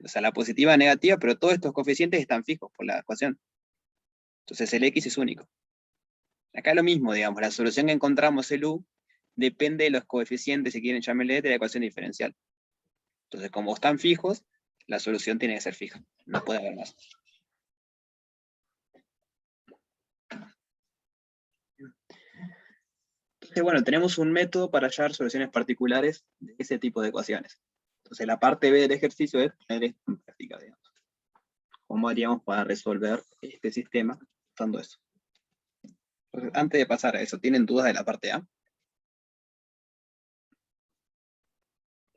O sea, la positiva y la negativa, pero todos estos coeficientes están fijos por la ecuación. Entonces el x es único. Acá lo mismo, digamos, la solución que encontramos, el u, depende de los coeficientes, si quieren llamarle, de la ecuación diferencial. Entonces, como están fijos, la solución tiene que ser fija. No puede haber más. Entonces, bueno, tenemos un método para hallar soluciones particulares de ese tipo de ecuaciones. Entonces, la parte B del ejercicio es poner esto en práctica, digamos. ¿Cómo haríamos para resolver este sistema usando eso? Entonces, antes de pasar a eso, ¿tienen dudas de la parte A?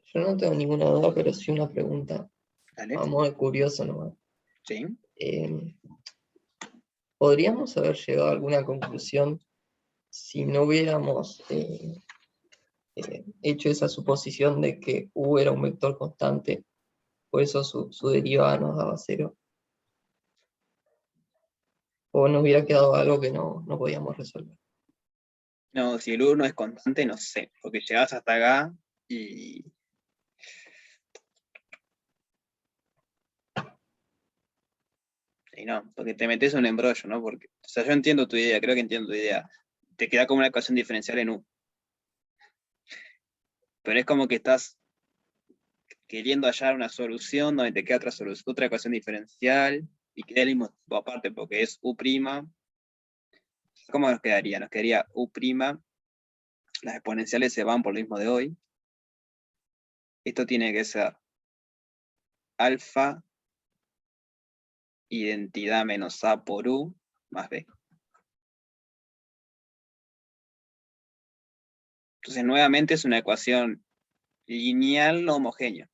Yo no tengo ninguna duda, pero sí una pregunta. Dale. A modo de curioso nomás. Sí. ¿Podríamos haber llegado a alguna conclusión si no hubiéramos hecho esa suposición de que U era un vector constante, por eso su derivada nos daba 0? ¿O nos hubiera quedado algo que no podíamos resolver? No, si el 1 es constante, no sé, porque llegás hasta acá y... Y no, porque te metes en un embrollo, ¿no? Porque, o sea, yo entiendo tu idea, creo que entiendo tu idea. Te queda como una ecuación diferencial en U. Pero es como que estás queriendo hallar una solución donde te queda otra ecuación diferencial y queda el mismo tipo aparte, porque es U'. ¿Cómo nos quedaría? Nos quedaría U', las exponenciales se van por lo mismo de hoy. Esto tiene que ser alfa identidad menos A por U más B. Entonces, nuevamente es una ecuación lineal no homogénea.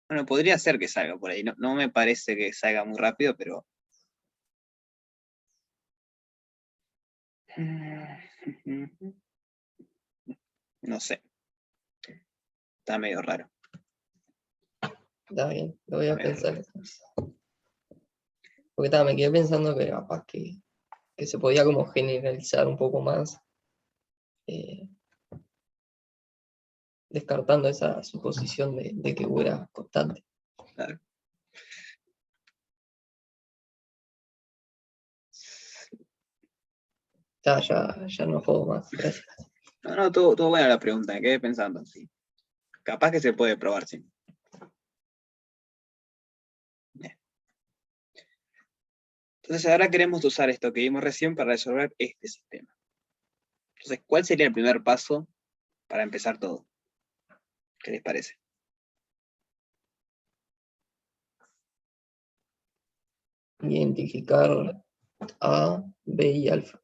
Bueno, podría ser que salga por ahí. No me parece que salga muy rápido, pero... No sé. Está medio raro. Está bien, lo voy a pensar. Porque me quedé pensando que capaz que se podía como generalizar un poco más, descartando esa suposición de que U era constante. Claro. Ya no juego más, gracias. No, todo buena la pregunta, me quedé pensando, sí. Capaz que se puede probar, sí. Bien. Entonces ahora queremos usar esto que vimos recién para resolver este sistema. Entonces, ¿cuál sería el primer paso para empezar todo? ¿Qué les parece? Identificar A, B y alfa.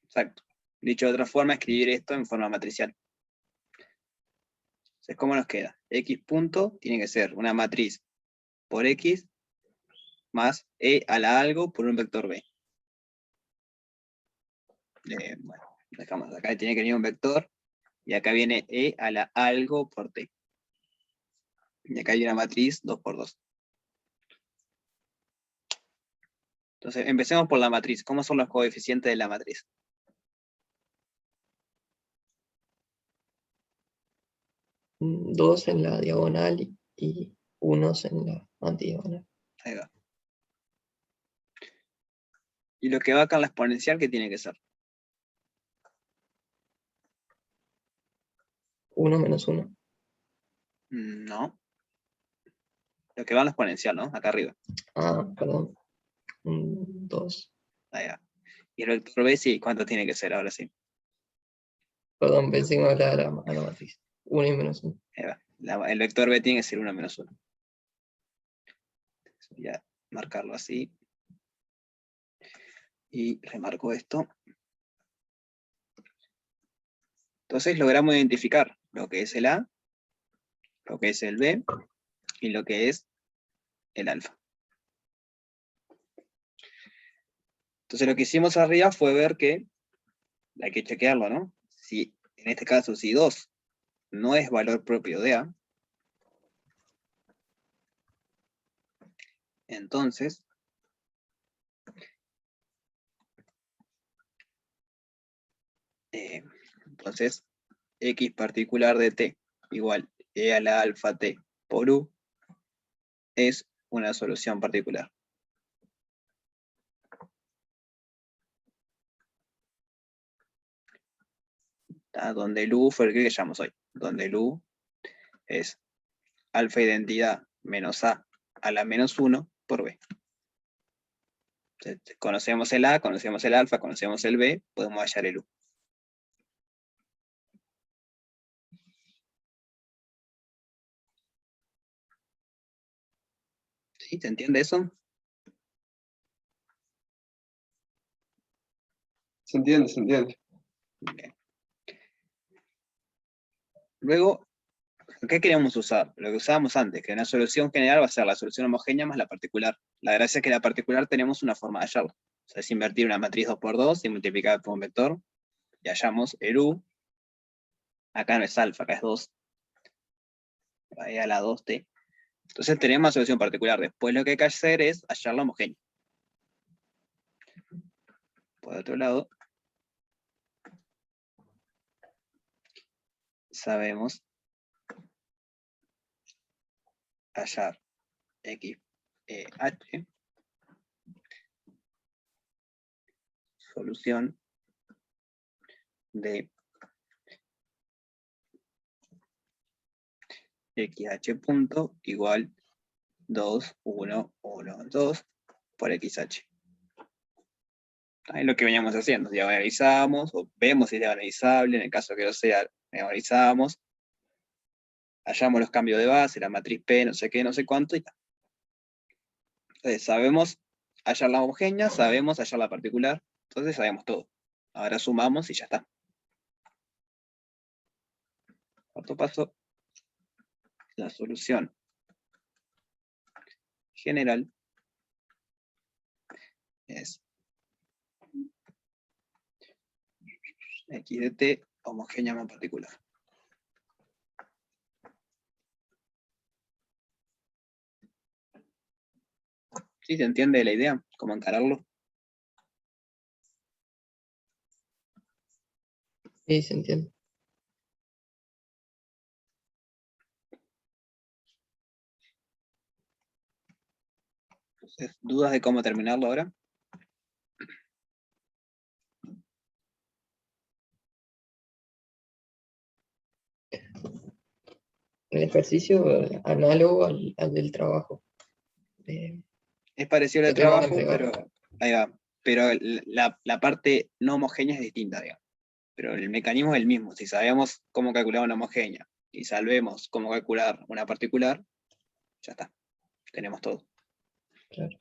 Exacto. Dicho de otra forma, escribir esto en forma matricial. Entonces, ¿cómo nos queda? X punto tiene que ser una matriz por X más E a la algo por un vector B. Bueno, dejamos acá, tiene que venir un vector, y acá viene E a la algo por T. Y acá hay una matriz 2 por 2. Entonces, empecemos por la matriz. ¿Cómo son los coeficientes de la matriz? Dos en la diagonal y unos en la antidiagonal. Ahí va. Y lo que va acá en la exponencial, ¿qué tiene que ser? 1 menos 1. No. Lo que va en la exponencial, ¿no? Acá arriba. Ah, perdón. 2. Ahí va. Y el vector B, sí, ¿cuánto tiene que ser ahora sí? Perdón, pensé que me hablaba a la matriz. 1 y menos 1. Ahí va. El vector B tiene que ser 1 menos 1. Voy a marcarlo así. Y remarco esto. Entonces logramos identificar lo que es el A, lo que es el B, y lo que es el alfa. Entonces lo que hicimos arriba fue ver que hay que chequearlo, ¿no? Si, en este caso, si 2 no es valor propio de A, entonces X particular de T igual E a la alfa T por U es una solución particular. Donde el U fue el que llamamos hoy. Donde el U es alfa identidad menos A a la menos 1 por B. Entonces, conocemos el A, conocemos el alfa, conocemos el B, podemos hallar el U. ¿Sí? ¿Se entiende eso? Se entiende, se entiende. Bien. Luego, ¿qué queríamos usar? Lo que usábamos antes, que una solución general va a ser la solución homogénea más la particular. La gracia es que la particular tenemos una forma de hallarla. O sea, es invertir una matriz 2×2 y multiplicar por un vector, y hallamos el U. Acá no es alfa, acá es 2. Ahí a la 2T. Entonces tenemos una solución particular. Después lo que hay que hacer es hallar la homogénea. Por otro lado, sabemos hallar X, H, solución de XH punto igual 2, 1, 1, 2 por XH. Es lo que veníamos haciendo. Diagonalizamos, o vemos si es diagonalizable, en el caso que no sea, diagonalizamos, hallamos los cambios de base, la matriz P, no sé qué, no sé cuánto, y ya. Entonces sabemos hallar la homogénea, sabemos hallar la particular, entonces sabemos todo. Ahora sumamos y ya está. Cuarto paso, la solución general es X de T homogénea más particular. ¿Sí se entiende la idea? ¿Cómo encararlo? Sí, se entiende. Entonces, ¿dudas de cómo terminarlo ahora? El ejercicio análogo al del trabajo. Es parecido al Lo tenemos que trabajo, entregar. pero ahí va. Pero la parte no homogénea es distinta, digamos. Pero el mecanismo es el mismo. Si sabemos cómo calcular una homogénea y sabemos cómo calcular una particular, ya está. Tenemos todo. Claro.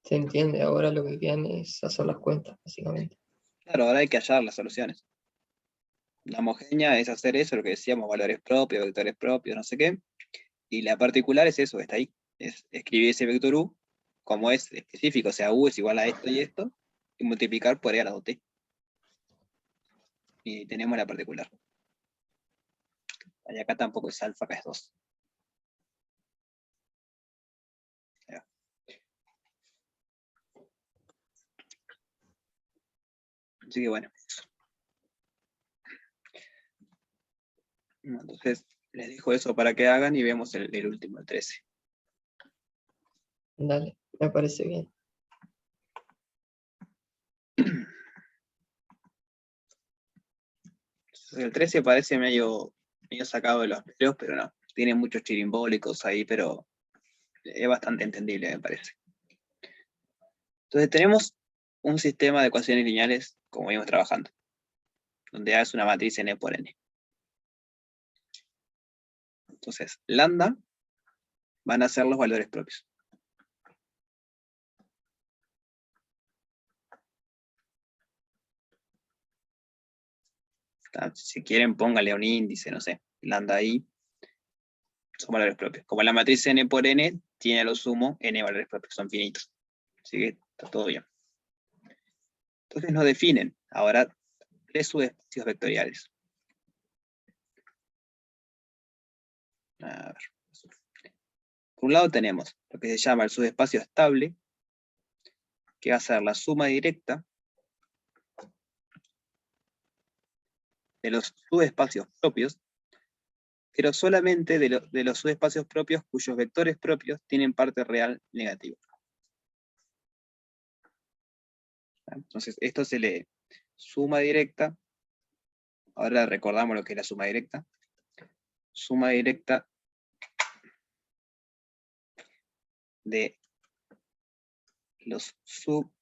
Se entiende, ahora lo que quedan es hacer las cuentas, básicamente. Claro, ahora hay que hallar las soluciones. La homogénea es hacer eso, lo que decíamos, valores propios, vectores propios, no sé qué. Y la particular es eso, está ahí. Es escribir ese vector U, como es específico, o sea, U es igual a esto y multiplicar por E a la 2T. Y tenemos la particular. Y acá tampoco es alfa, acá es 2. Así que bueno. Entonces, les dejo eso para que hagan y vemos el último, el 13. Dale, me parece bien. El 13 parece medio sacado de los pelos, pero no. Tiene muchos chirimbólicos ahí, pero es bastante entendible, me parece. Entonces tenemos un sistema de ecuaciones lineales como venimos trabajando, donde A es una matriz n por n. Entonces, lambda van a ser los valores propios. Si quieren, póngale un índice, no sé, lambda i, son valores propios. Como la matriz n por n tiene a lo sumo n valores propios, son finitos. Así que está todo bien. Entonces nos definen ahora 3 subespacios vectoriales. A ver. Por un lado tenemos lo que se llama el subespacio estable, que va a ser la suma directa de los subespacios propios, pero solamente de los subespacios propios cuyos vectores propios tienen parte real negativa. Entonces esto se lee suma directa, ahora recordamos lo que es la suma directa. Suma directa de los subespacios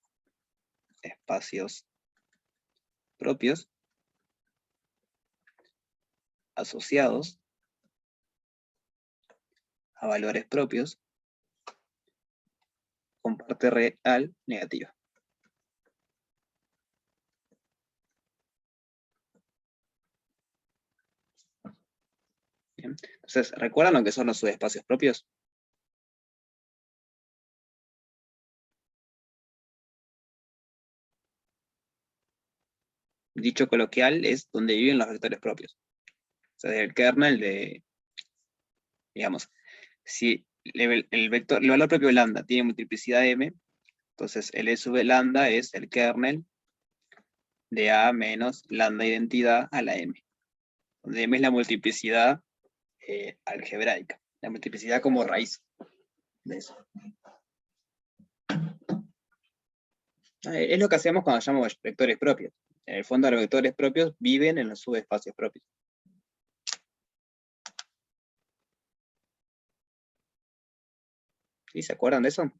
propios asociados a valores propios con parte real negativa. Bien. Entonces, ¿recuerdan lo que son los subespacios propios? Dicho coloquial, es donde viven los vectores propios. O sea, el kernel de, digamos, si el valor propio de lambda tiene multiplicidad m, entonces el E sub lambda es el kernel de A menos lambda identidad a la m. Donde m es la multiplicidad algebraica, la multiplicidad como raíz de eso. Es lo que hacemos cuando llamamos vectores propios. En el fondo los vectores propios viven en los subespacios propios. ¿Sí? ¿Se acuerdan de eso?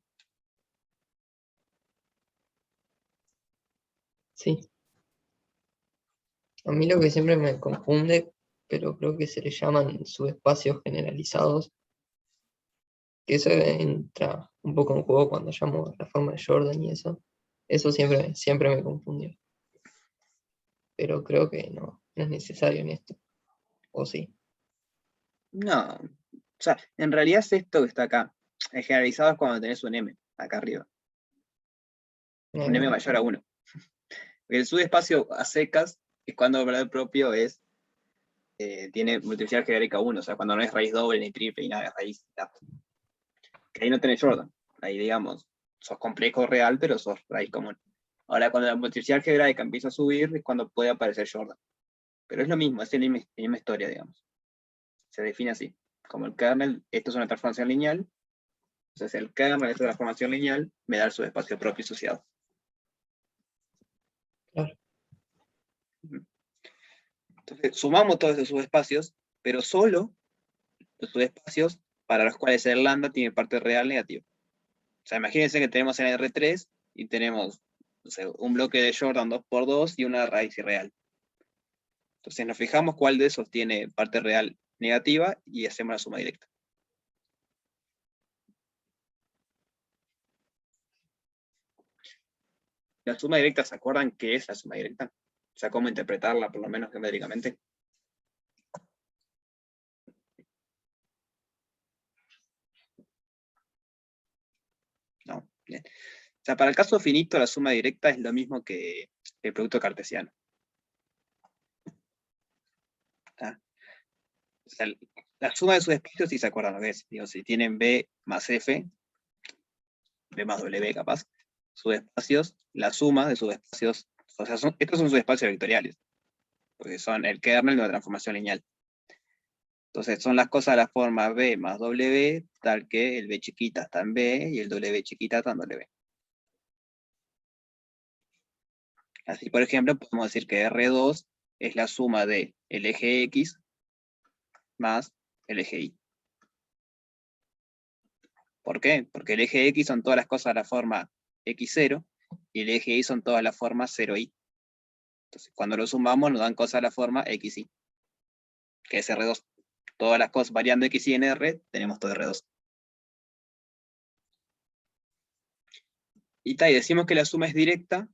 Sí. A mí lo que siempre me confunde, pero creo que se le llaman subespacios generalizados, que eso entra un poco en juego cuando llamo la forma de Jordan y eso. Eso siempre me confundió. Pero creo que no es necesario en esto. ¿O sí? No. O sea, en realidad es esto que está acá. El generalizado es cuando tenés un m, acá arriba. Un m mayor a 1. El subespacio a secas es cuando el valor propio es tiene multiplicidad algebraica 1, o sea, cuando no es raíz doble ni triple ni nada, es raíz. Que ahí no tenés Jordan. Ahí, digamos, sos complejo real, pero sos raíz común. Ahora, cuando la multiplicidad algebraica empieza a subir, es cuando puede aparecer Jordan. Pero es lo mismo, es la misma historia, digamos. Se define así. Como el kernel, esto es una transformación lineal, entonces el kernel de esta transformación lineal me da el subespacio propio asociado. Claro. Entonces, sumamos todos esos subespacios, pero solo los subespacios para los cuales el lambda tiene parte real negativa. O sea, imagínense que tenemos en R3 y tenemos, no sé, un bloque de Jordan 2×2 y una raíz irreal. Entonces nos fijamos cuál de esos tiene parte real negativa y hacemos la suma directa. La suma directa, ¿se acuerdan qué es la suma directa? O sea, cómo interpretarla, por lo menos geométricamente. No, bien. O sea, para el caso finito, la suma directa es lo mismo que el producto cartesiano. ¿Está? O sea, la suma de sus espacios, si se acuerdan lo que es. Digo, si tienen B más F, B más W capaz, subespacios, la suma de subespacios, o sea, estos son subespacios vectoriales, porque son el kernel de una transformación lineal. Entonces son las cosas de la forma B más W, tal que el B chiquita está en B y el W chiquita está en W. Así, por ejemplo, podemos decir que R2 es la suma de el eje X más el eje Y. ¿Por qué? Porque el eje X son todas las cosas de la forma X0, Y el eje Y son todas las formas 0i. Entonces, cuando lo sumamos, nos dan cosas de la forma xy, que es R2. Todas las cosas variando x y en R, tenemos todo R2. Y decimos que la suma es directa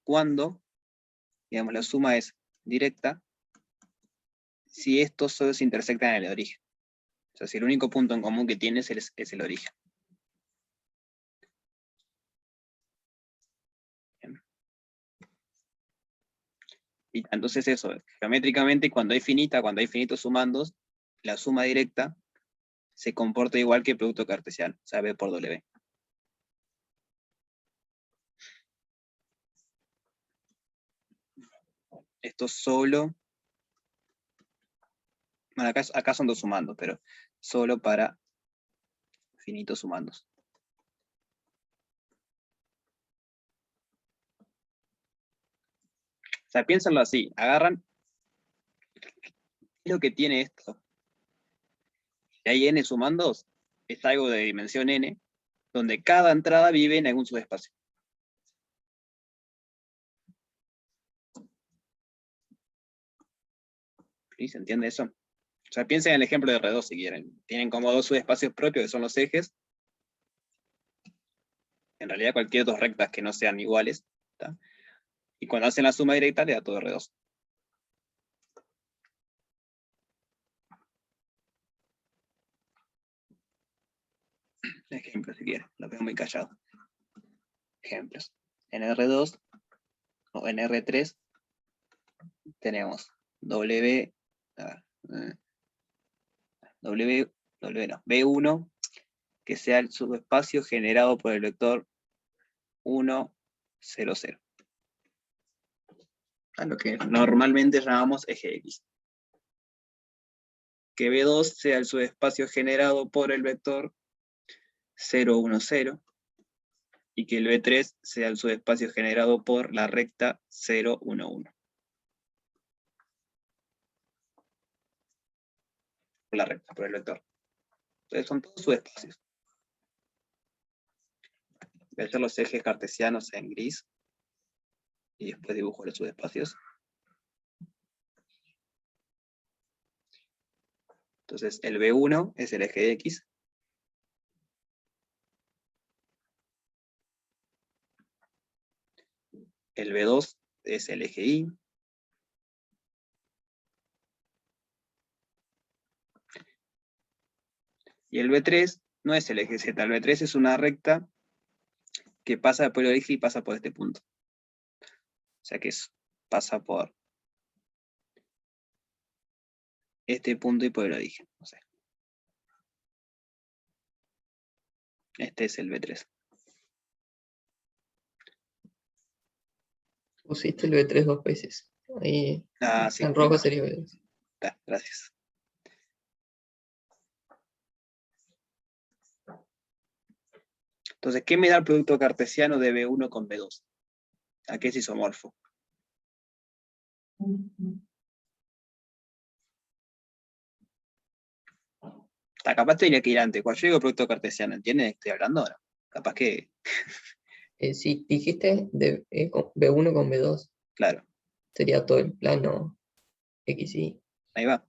cuando, digamos, la suma es directa si estos solo se intersectan en el origen. O sea, si el único punto en común que tiene es el origen. Bien. Y entonces eso, geométricamente, cuando hay finitos sumandos, la suma directa se comporta igual que el producto cartesiano, o sea, B por W. Esto solo, bueno, acá son dos sumandos, pero solo para finitos sumandos. O sea, piénsenlo así, agarran, ¿qué es lo que tiene esto? Si hay n sumandos, es algo de dimensión n, donde cada entrada vive en algún subespacio. ¿Sí? ¿Se entiende eso? O sea, piensen en el ejemplo de R2 si quieren. Tienen como dos subespacios propios que son los ejes. En realidad cualquier dos rectas que no sean iguales. ¿Está? Y cuando hacen la suma directa le da todo R2. Ejemplos si quieren, lo veo muy callado. Ejemplos. En R2 o en R3 tenemos W, B1, que sea el subespacio generado por el vector 1, 0, 0. A lo que normalmente llamamos eje X. Que B2 sea el subespacio generado por el vector 0, 1, 0. Y que el B3 sea el subespacio generado por la recta 0, 1, 1. Por la recta, por el vector. Entonces son todos subespacios. Voy a hacer los ejes cartesianos en gris. Y después dibujo los subespacios. Entonces el B1 es el eje X. El B2 es el eje Y. Y el B3 no es el eje Z. El B3 es una recta que pasa por el origen y pasa por este punto. O sea que pasa por este punto y por el origen. O sea, este es el B3. Pusiste el B3 dos veces. Ahí Sí. en rojo sería B2. Gracias. Entonces, ¿qué me da el producto cartesiano de B1 con B2? ¿A qué es isomorfo? Capaz tenía que ir antes. Cuando yo digo producto cartesiano, ¿entiendes de qué estoy hablando? No. Capaz que... Si dijiste de, B1 con B2, Claro, sería todo el plano XY. ahí va.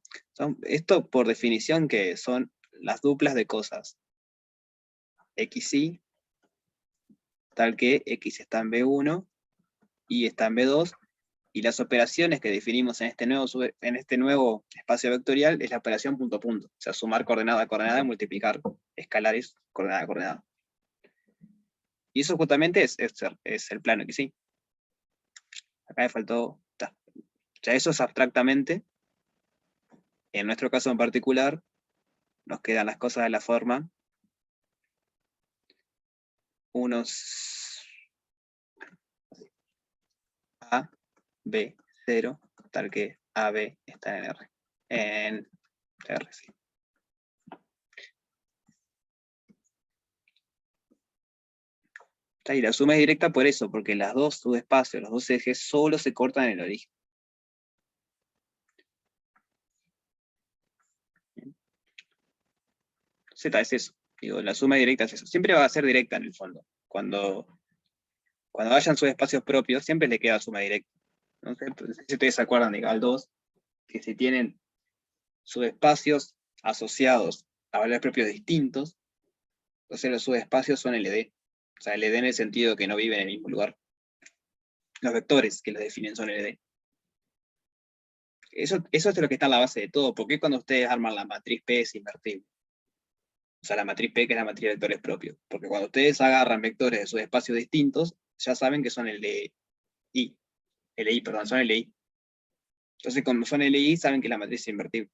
Esto por definición que son las duplas de cosas. XY, tal que X está en B1, Y está en B2, y las operaciones que definimos en este nuevo espacio vectorial es la operación punto a punto. O sea, sumar coordenada a coordenada y multiplicar escalares coordenada a coordenada. Y eso justamente es el plano XY. Acá me faltó... O sea, eso es abstractamente. En nuestro caso en particular, nos quedan las cosas de la forma unos A, B, 0, tal que AB está en R. En R, sí. Y la suma es directa por eso, porque las dos subespacios, los dos ejes, solo se cortan en el origen. Z es eso. Digo, la suma directa es eso. Siempre va a ser directa en el fondo. Cuando Cuando hayan subespacios propios, siempre le queda suma directa. No sé si ustedes se acuerdan de Gal 2, que si tienen subespacios asociados a valores propios distintos, entonces los subespacios son LD. O sea, LD en el sentido de que no viven en el mismo lugar. Los vectores que los definen son LD. Eso es lo que está en la base de todo. ¿Por qué cuando ustedes arman la matriz P es invertible? O sea, la matriz P, que es la matriz de vectores propios. Porque cuando ustedes agarran vectores de subespacios distintos, ya saben que son LI, son LI. Entonces, como son LI, saben que la matriz es invertible.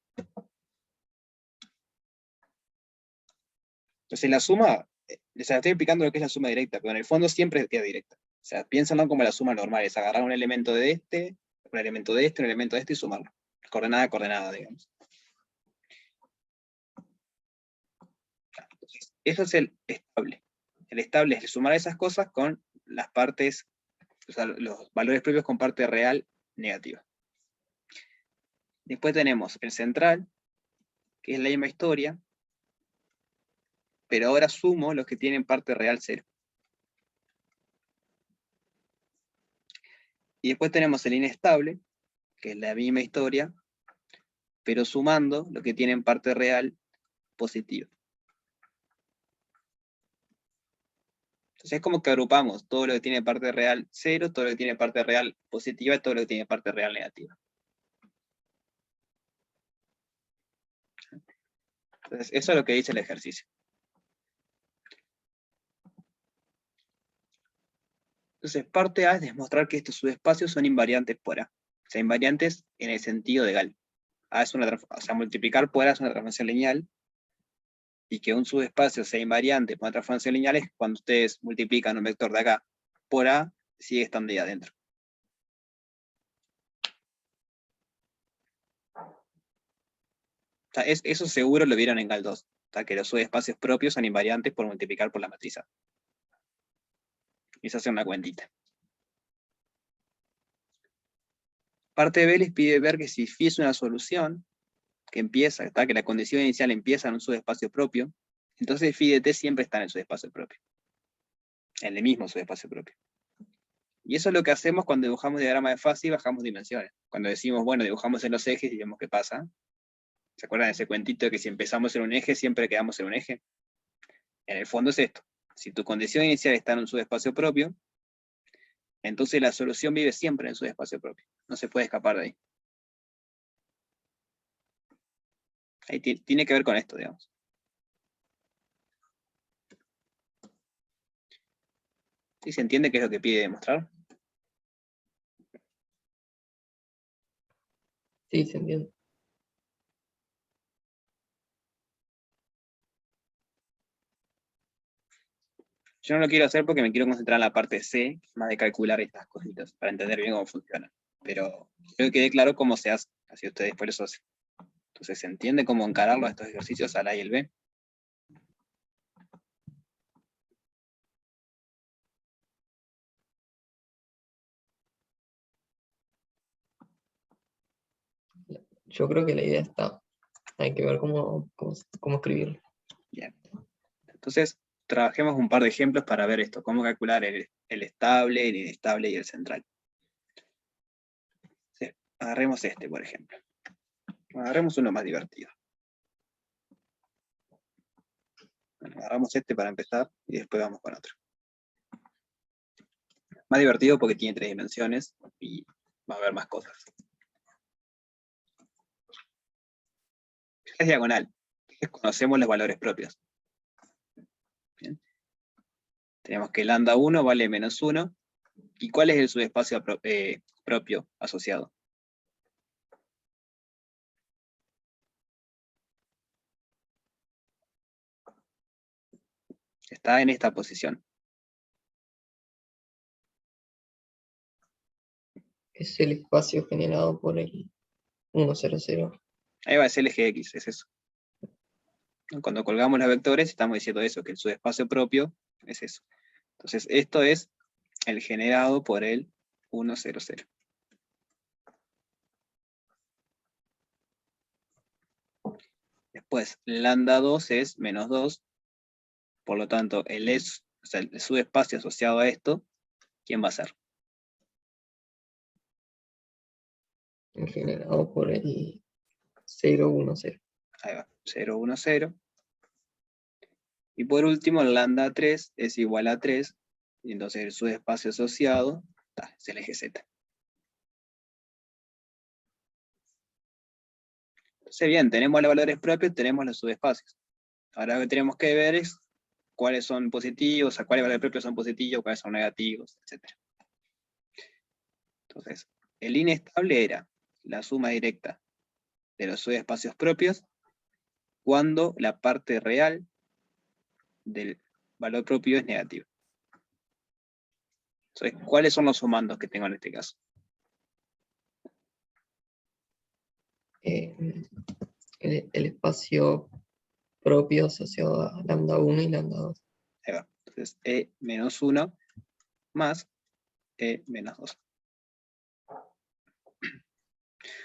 Entonces, la suma, les estoy explicando lo que es la suma directa, pero en el fondo siempre es directa. O sea, piénsenlo como la suma normal, es agarrar un elemento de este, un elemento de este, un elemento de este y sumarlo. Coordenada a coordenada, digamos. Entonces, eso es el estable. El estable es sumar esas cosas con las partes, o sea, los valores propios con parte real negativa. Después tenemos el central, que es la misma historia, pero ahora sumo los que tienen parte real 0. Y después tenemos el inestable, que es la misma historia, pero sumando los que tienen parte real positiva. Entonces es como que agrupamos todo lo que tiene parte real 0, todo lo que tiene parte real positiva y todo lo que tiene parte real negativa. Entonces eso es lo que dice el ejercicio. Entonces parte A es demostrar que estos subespacios son invariantes por A. O sea, invariantes en el sentido de Gall. A es o sea, multiplicar por A es una transformación lineal, y que un subespacio sea invariante por una transformación lineal es cuando ustedes multiplican un vector de acá por A, sigue estando ahí adentro. O sea, eso seguro lo vieron en Gal 2. O sea, que los subespacios propios son invariantes por multiplicar por la matriz A. Y se hace una cuentita. Parte B les pide ver que si phi es una solución, que empieza, que la condición inicial empieza en un subespacio propio, entonces phi de t siempre está en el subespacio propio. En el mismo subespacio propio. Y eso es lo que hacemos cuando dibujamos diagrama de fase y bajamos dimensiones. Cuando decimos, bueno, dibujamos en los ejes y vemos qué pasa. ¿Se acuerdan de ese cuentito de que si empezamos en un eje, siempre quedamos en un eje? En el fondo es esto. Si tu condición inicial está en un subespacio propio, entonces la solución vive siempre en su espacio propio. No se puede escapar de ahí. Ahí tiene que ver con esto, digamos. ¿Sí se entiende qué es lo que pide demostrar? Sí, se entiende. Yo no lo quiero hacer porque me quiero concentrar en la parte C, más de calcular estas cositas, para entender bien cómo funciona. Pero creo que quede claro cómo se hace, así ustedes por eso hacen. Entonces, ¿se entiende cómo encararlo a estos ejercicios al A y el B? Yo creo que la idea está. Hay que ver cómo escribirlo. Bien. Entonces, trabajemos un par de ejemplos para ver esto, cómo calcular el estable, el inestable y el central. Sí, agarremos este, por ejemplo. Agarremos uno más divertido. Bueno, agarramos este para empezar y después vamos con otro. Más divertido porque tiene 3 dimensiones y va a haber más cosas. Es diagonal. Entonces conocemos los valores propios. Bien. Tenemos que lambda 1 vale menos 1. ¿Y cuál es el subespacio propio asociado? Está en esta posición. Es el espacio generado por el 1, 0, 0. Ahí va, es el eje X, es eso. Cuando colgamos los vectores estamos diciendo eso, que el subespacio propio es eso. Entonces esto es el generado por el 1, 0, 0. Después, lambda 2 es menos 2, por lo tanto, o sea, el subespacio asociado a esto ¿quién va a ser? Generado por el 0, 1, 0. Ahí va, 0, 1, 0. Y por último, el lambda 3 es igual a 3, y entonces el subespacio asociado es el eje Z. Entonces, bien, tenemos los valores propios, tenemos los subespacios. Ahora lo que tenemos que ver es cuáles son positivos, a cuáles valores propios son positivos, cuáles son negativos, etc. Entonces, el inestable era la suma directa de los subespacios propios cuando la parte real del valor propio es negativa. Entonces, ¿cuáles son los sumandos que tengo en este caso? El espacio propio asociado a lambda 1 y lambda 2. Ahí va. Entonces, E menos 1 más E menos 2.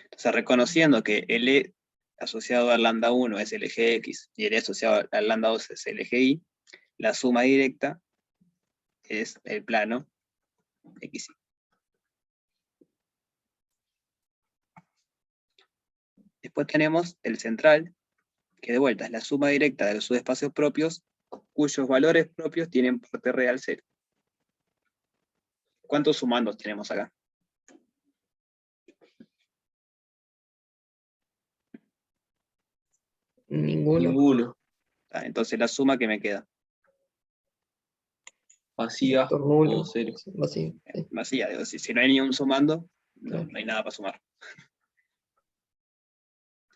Entonces, reconociendo que el E asociado al lambda 1 es el eje X y el E asociado al lambda 2 es el eje Y, la suma directa es el plano X. Después tenemos el central, que de vuelta es la suma directa de los subespacios propios, cuyos valores propios tienen parte real 0. ¿Cuántos sumandos tenemos acá? Ninguno. Ninguno. Entonces la suma que me queda, Vacía Vector nulo. o cero. Vacío. Sí. vacía. Digo, si no hay ningún sumando, Claro. no hay nada para sumar.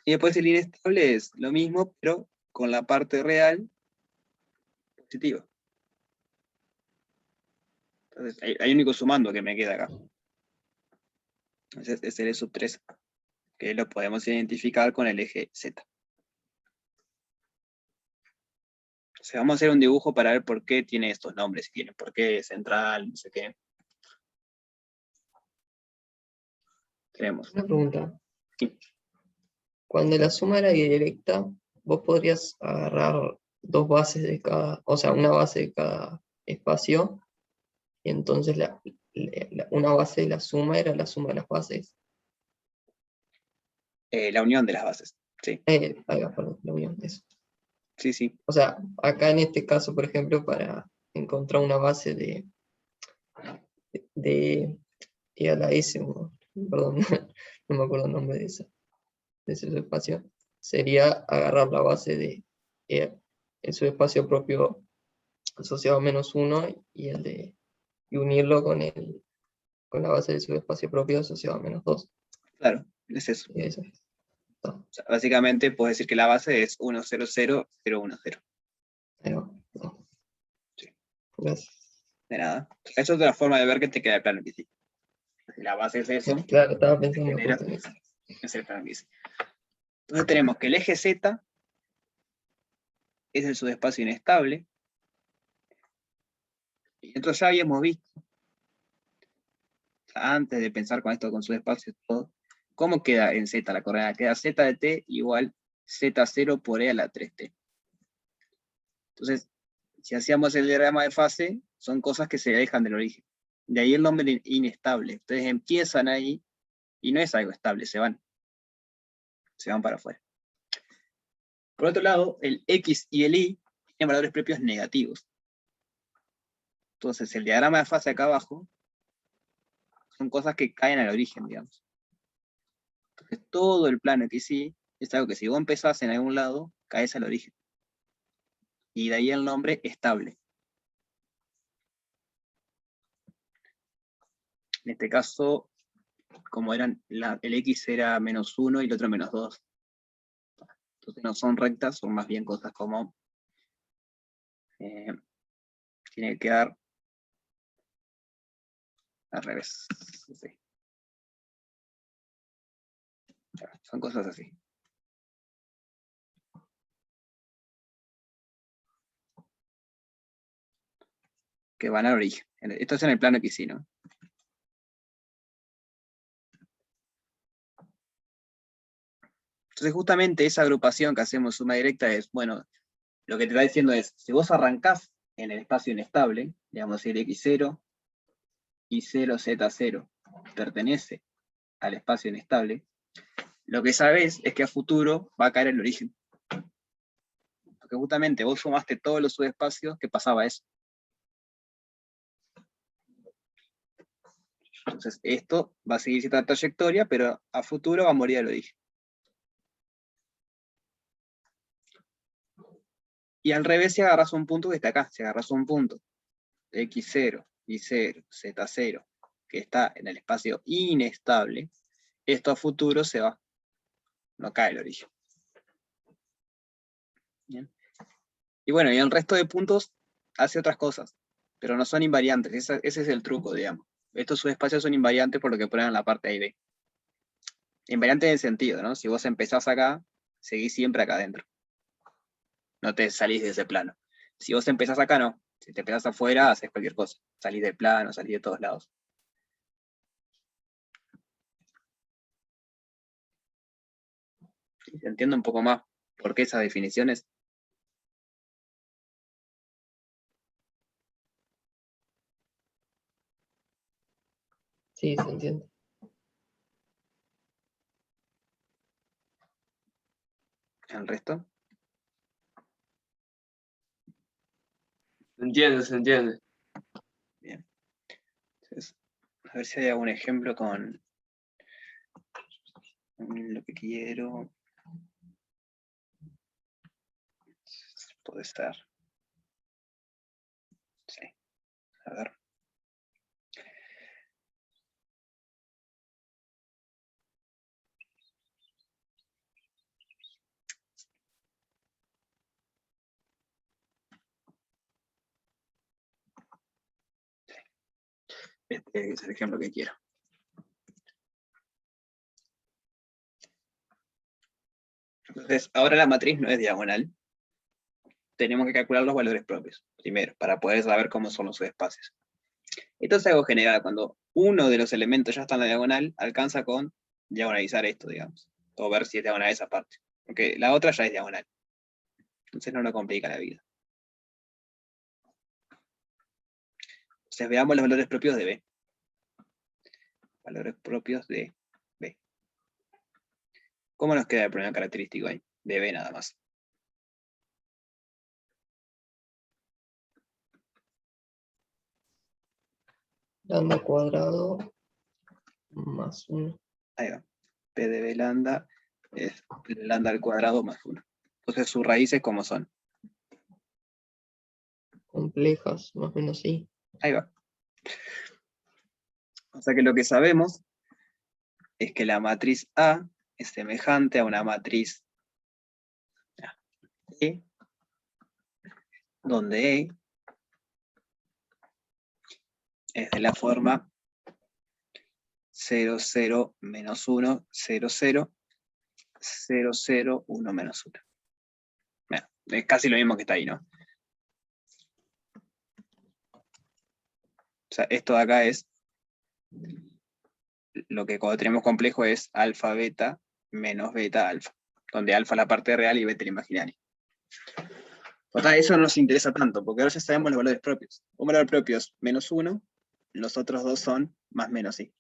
Y después el inestable es lo mismo, pero con la parte real positiva. Entonces hay único sumando que me queda acá. Entonces es el E sub 3, que lo podemos identificar con el eje Z. O sea, vamos a hacer un dibujo para ver por qué tiene estos nombres, si tiene por qué central, no sé qué. Tenemos. Una pregunta. Sí. Cuando la suma era directa, vos podrías agarrar dos bases de cada, o sea, una base de cada espacio, y entonces una base de la suma era la suma de las bases. La unión de las bases. Sí, Ahí va, perdón, la unión, eso. sí, sí. O sea, acá en este caso, por ejemplo, para encontrar una base de y a la S, perdón, no me acuerdo el nombre de ese subespacio, sería agarrar la base de el subespacio propio asociado a -1 y unirlo con la base del subespacio propio asociado a -2. Claro, es eso. Y eso es. O sea, básicamente puedo decir que la base es 1, 0, 0, 0, 1, 0. Ahí va. No. Sí. Gracias. De nada. Esa es otra forma de ver que te queda el plano que sí. Si la base es eso, Claro, estaba se pensando genera, justo en eso. es el plano que sí. Entonces tenemos que el eje Z es el subespacio inestable. Y nosotros ya habíamos visto, antes de pensar con esto con subespacio y todo, ¿cómo queda en Z la coordenada? Queda Z de t igual Z0 por E a la 3t. Entonces, si hacíamos el diagrama de fase, son cosas que se alejan del origen. De ahí el nombre inestable. Entonces empiezan ahí y no es algo estable, se van para afuera. Por otro lado, el X y el Y tienen valores propios negativos. Entonces el diagrama de fase acá abajo son cosas que caen al origen, digamos. Entonces todo el plano XY es algo que si vos empezás en algún lado, caes al origen. Y de ahí el nombre estable. En este caso, como eran, el X era -1 y el otro -2. Entonces no son rectas, son más bien cosas como tiene que quedar al revés. Sí. Son cosas así. Que van al origen. Esto es en el plano XY, ¿no? Entonces justamente esa agrupación que hacemos suma directa es, bueno, lo que te está diciendo es, si vos arrancás en el espacio inestable, digamos el X0, Y0, Z0 pertenece al espacio inestable, lo que sabes es que a futuro va a caer el origen. Porque justamente vos sumaste todos los subespacios que pasaba eso. Entonces esto va a seguir cierta trayectoria, pero a futuro va a morir el origen. Y al revés, si agarras un punto que está acá, si agarras un punto X0, Y0, Z0, que está en el espacio inestable, esto a futuro se va. No cae el origen. Bien. Y bueno, y el resto de puntos hace otras cosas, pero no son invariantes. Ese es el truco, digamos. Estos subespacios son invariantes por lo que ponen en la parte A y B. Invariante en el sentido, ¿no? Si vos empezás acá, seguís siempre acá adentro. No te salís de ese plano. Si vos empezás acá, no. Si te empezás afuera, haces cualquier cosa. Salís del plano, salís de todos lados. ¿Se entiende un poco más por qué esas definiciones? Sí, se entiende. ¿El resto? Se entiende, se entiende. Bien. Entonces, a ver si hay algún ejemplo con lo que quiero. Puede ser. Sí. A ver. Este es el ejemplo que quiero. Entonces, ahora la matriz no es diagonal. Tenemos que calcular los valores propios, primero, para poder saber cómo son los subespacios. Esto es algo general. Cuando uno de los elementos ya está en la diagonal, alcanza con diagonalizar esto, digamos. O ver si es diagonal esa parte. Porque la otra ya es diagonal. Entonces no nos complica la vida. Entonces veamos los valores propios de B. Valores propios de B. ¿Cómo nos queda el problema característico ahí? De B nada más. Lambda cuadrado más 1. Ahí va. P de B lambda es lambda al cuadrado más 1. Entonces sus raíces, ¿cómo son? Complejas, más o menos sí. Ahí va. O sea que lo que sabemos es que la matriz A es semejante a una matriz E, donde E es de la forma 0, 0, menos 1, 0, 0, 0, 0, 1, menos 1. Bueno, es casi lo mismo que está ahí, ¿no? O sea, esto de acá es, lo que cuando tenemos complejo es alfa, beta, menos beta, alfa. Donde alfa es la parte real y beta el imaginario. Eso no nos interesa tanto, porque ahora ya sabemos los valores propios. Un valor propio es menos 1, los otros dos son más menos i.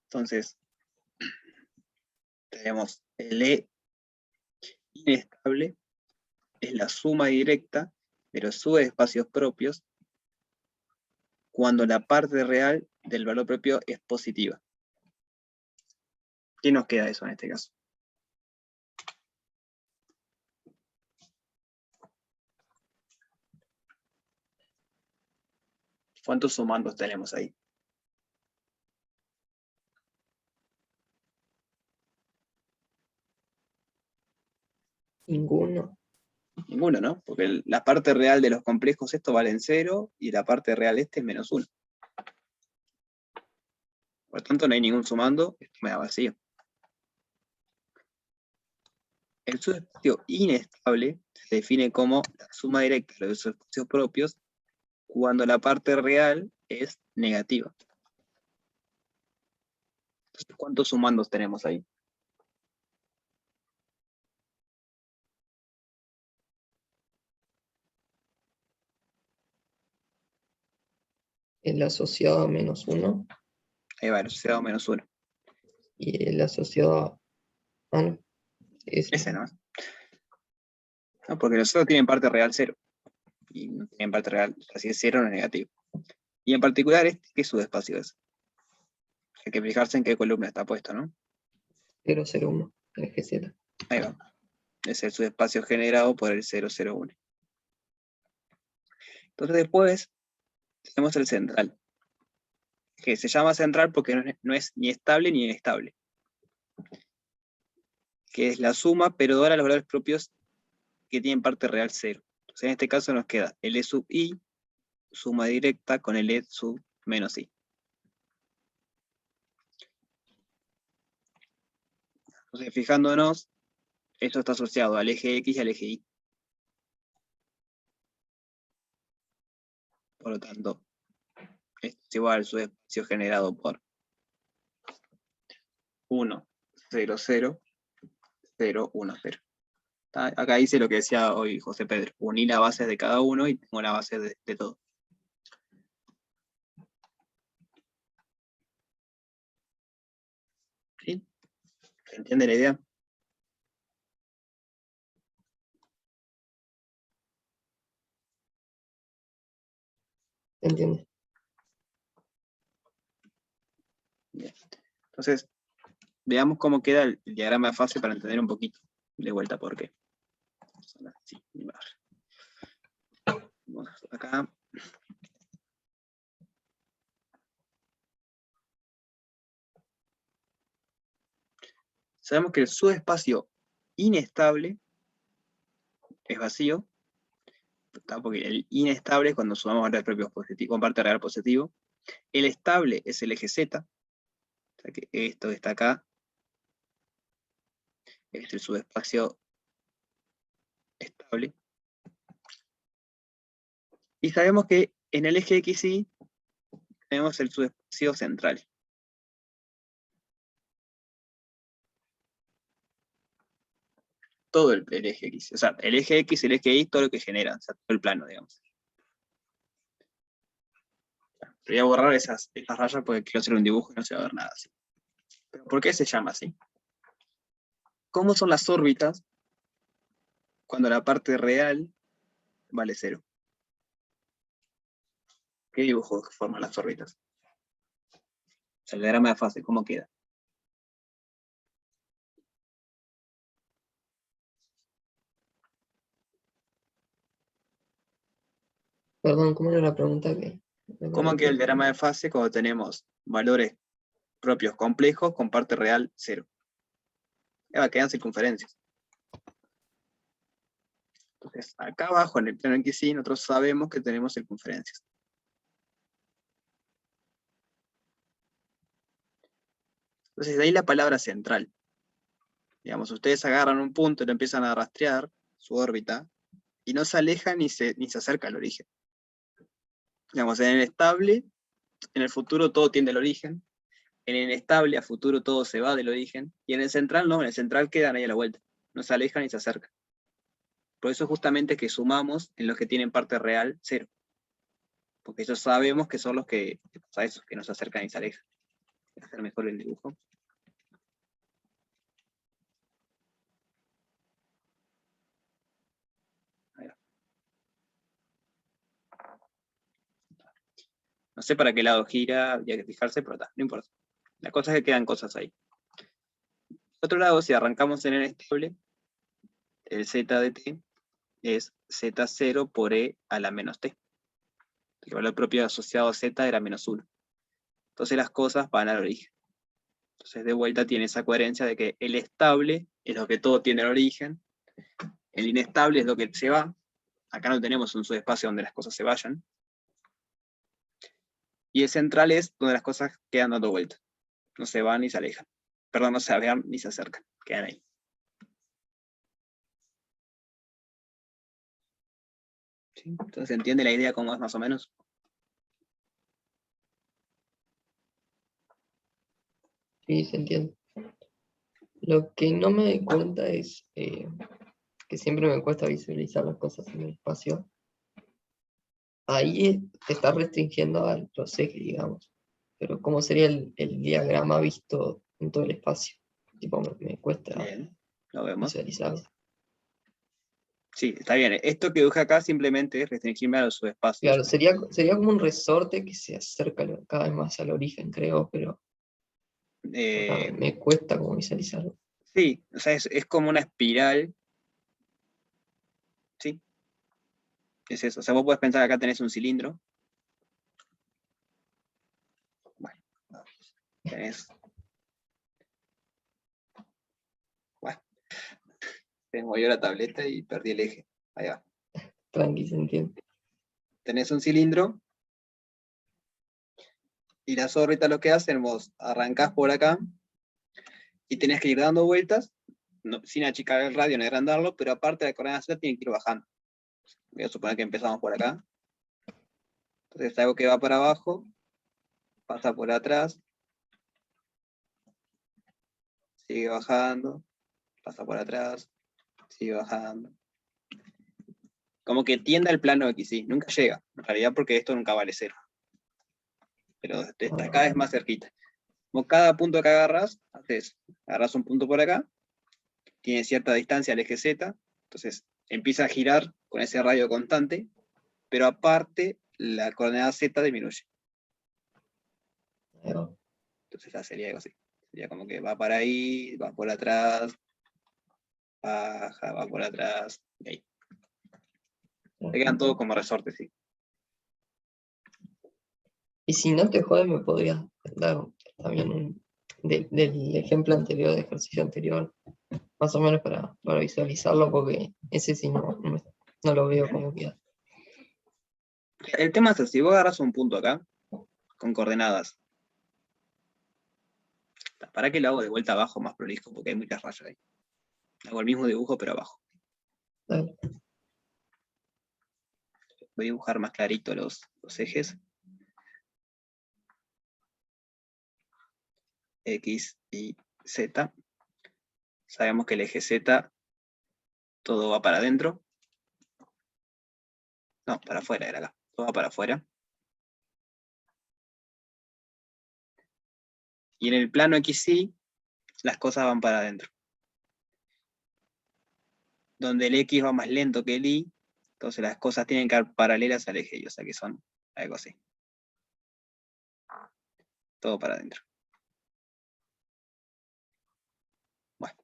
Entonces, tenemos el E inestable, es la suma directa de los subespacios propios cuando la parte real del valor propio es positiva. ¿Qué nos queda eso en este caso? ¿Cuántos sumandos tenemos ahí? Ninguno. Ninguno, ¿no? Porque la parte real de los complejos esto valen 0 y la parte real este es menos 1. Por lo tanto no hay ningún sumando, esto me da vacío. El subespacio inestable se define como la suma directa de los subespacios propios cuando la parte real es negativa. Entonces, ¿cuántos sumandos tenemos ahí? el asociado a -1 Ahí va, el asociado a -1. y el asociado a... Ah, no, Ese no. No, porque los asociados tienen parte real 0. Y no tienen parte real, así es 0 no es negativo. Y en particular, ¿qué subespacio es? Hay que fijarse en qué columna está puesto, ¿no? 0, 0, 1, el eje Z. Ahí va. Es el subespacio generado por el 0, 0, 1. Entonces después tenemos el central, que se llama central porque no es ni estable ni inestable, que es la suma, pero ahora los valores propios que tienen parte real 0. Entonces en este caso nos queda el E sub I, suma directa con el E sub menos I. Entonces fijándonos, esto está asociado al eje X y al eje Y. Por lo tanto, esto es igual al subespacio generado por 1, 0, 0, 0, 1, 0. Acá hice lo que decía hoy José Pedro, uní las bases de cada uno y tengo la base de todo. ¿Sí? ¿Se entiende la idea? ¿Entiendes? Bien. Entonces, veamos cómo queda el diagrama de fase para entender un poquito de vuelta por qué. Sí, vamos acá. Sabemos que el subespacio inestable es vacío, porque el inestable es cuando sumamos valores propios positivos, con parte real positivo. El estable es el eje Z, o sea que esto está acá, es el subespacio estable. Y sabemos que en el eje XY tenemos el subespacio central. Todo el eje X. O sea, el eje X, el eje Y, todo lo que genera, o sea, todo el plano, digamos. Pero voy a borrar esas rayas porque quiero hacer un dibujo y no se va a ver nada así. ¿Pero por qué se llama así? ¿Cómo son las órbitas cuando la parte real vale 0? ¿Qué dibujo forman las órbitas? O sea, el diagrama de fase, ¿cómo queda? Perdón, ¿cómo era la pregunta que... ¿Cómo queda el diagrama de fase cuando tenemos valores propios complejos con parte real 0? Quedan circunferencias. Entonces, acá abajo en el plano XY nosotros sabemos que tenemos circunferencias. Entonces, de ahí la palabra central. Digamos, ustedes agarran un punto y lo empiezan a rastrear, su órbita, y no se aleja ni se acerca al origen. Digamos, en el estable, en el futuro todo tiende al origen, en el inestable, a futuro todo se va del origen, y en el central no, en el central quedan ahí a la vuelta, no se alejan ni se acercan. Por eso justamente que sumamos en los que tienen parte real 0. Porque ellos sabemos que son los que pasa eso, que no se acercan ni se alejan. Voy a hacer mejor el dibujo. Ahí va. No sé para qué lado gira, habría que fijarse, pero no importa. La cosa es que quedan cosas ahí. Por otro lado, si arrancamos en el estable, el z de t es z0 por e a la menos t. El valor propio asociado a z era -1. Entonces las cosas van al origen. Entonces de vuelta tiene esa coherencia de que el estable es lo que todo tiene al origen, el inestable es lo que se va. Acá no tenemos un subespacio donde las cosas se vayan. Y el central es donde las cosas quedan dando vuelta. No se van ni se alejan. Perdón, no se vean ni se acercan. Quedan ahí. ¿Sí? Entonces se entiende la idea cómo es más o menos. Sí, se entiende. Lo que no me doy cuenta es que siempre me cuesta visualizar las cosas en el espacio. ahí te está restringiendo a los ejes, digamos. Pero ¿cómo sería el diagrama visto en todo el espacio? Tipo, me cuesta Bien, lo vemos. visualizarlo. Sí, está bien. Esto que dibujé acá simplemente es restringirme a los subespacios. Claro, sería como un resorte que se acerca cada vez más al origen, creo, pero me cuesta como visualizarlo. Sí, o sea, es como una espiral. Sí, es eso. O sea, vos podés pensar que acá tenés un cilindro. Bueno, tenés. Bueno, se movió la tableta y perdí el eje. Ahí va. Tranqui, se entiende. Tenés un cilindro. Y las órbitas lo que hacen, vos arrancás por acá. Y tenés que ir dando vueltas. Sin achicar el radio ni agrandarlo. Pero aparte de la coordenada Z tienen que ir bajando. Voy a suponer que empezamos por acá. Entonces algo que va para abajo. Pasa por atrás. Sigue bajando. Pasa por atrás. Sigue bajando. Como que tiende al plano X, sí, nunca llega, en realidad porque esto nunca vale 0. Pero está cada vez más cerquita. Como cada punto que agarras un punto por acá, tiene cierta distancia al eje Z, entonces empieza a girar con ese radio constante, pero aparte la coordenada Z disminuye. Ahí va. Entonces ya sería algo así. Sería como que va para ahí, va por atrás, baja, va por atrás, y ahí. Se quedan todos como resortes, sí. Y si no te jode, me podrías dar también del ejemplo anterior, del ejercicio anterior, más o menos para visualizarlo, porque ese sí no lo veo como queda. El tema es así, si vos agarras un punto acá, con coordenadas, ¿para qué lo hago de vuelta abajo más prolijo? Porque hay muchas rayas ahí. Hago el mismo dibujo, pero abajo. Dale. Voy a dibujar más clarito los ejes. X y Z. Sabemos que el eje Z todo va para adentro. No, para afuera era acá. Todo va para afuera. Y en el plano XY, las cosas van para adentro. Donde el X va más lento que el Y, entonces las cosas tienen que ir paralelas al eje Y, o sea que son algo así. Todo para adentro. Bueno.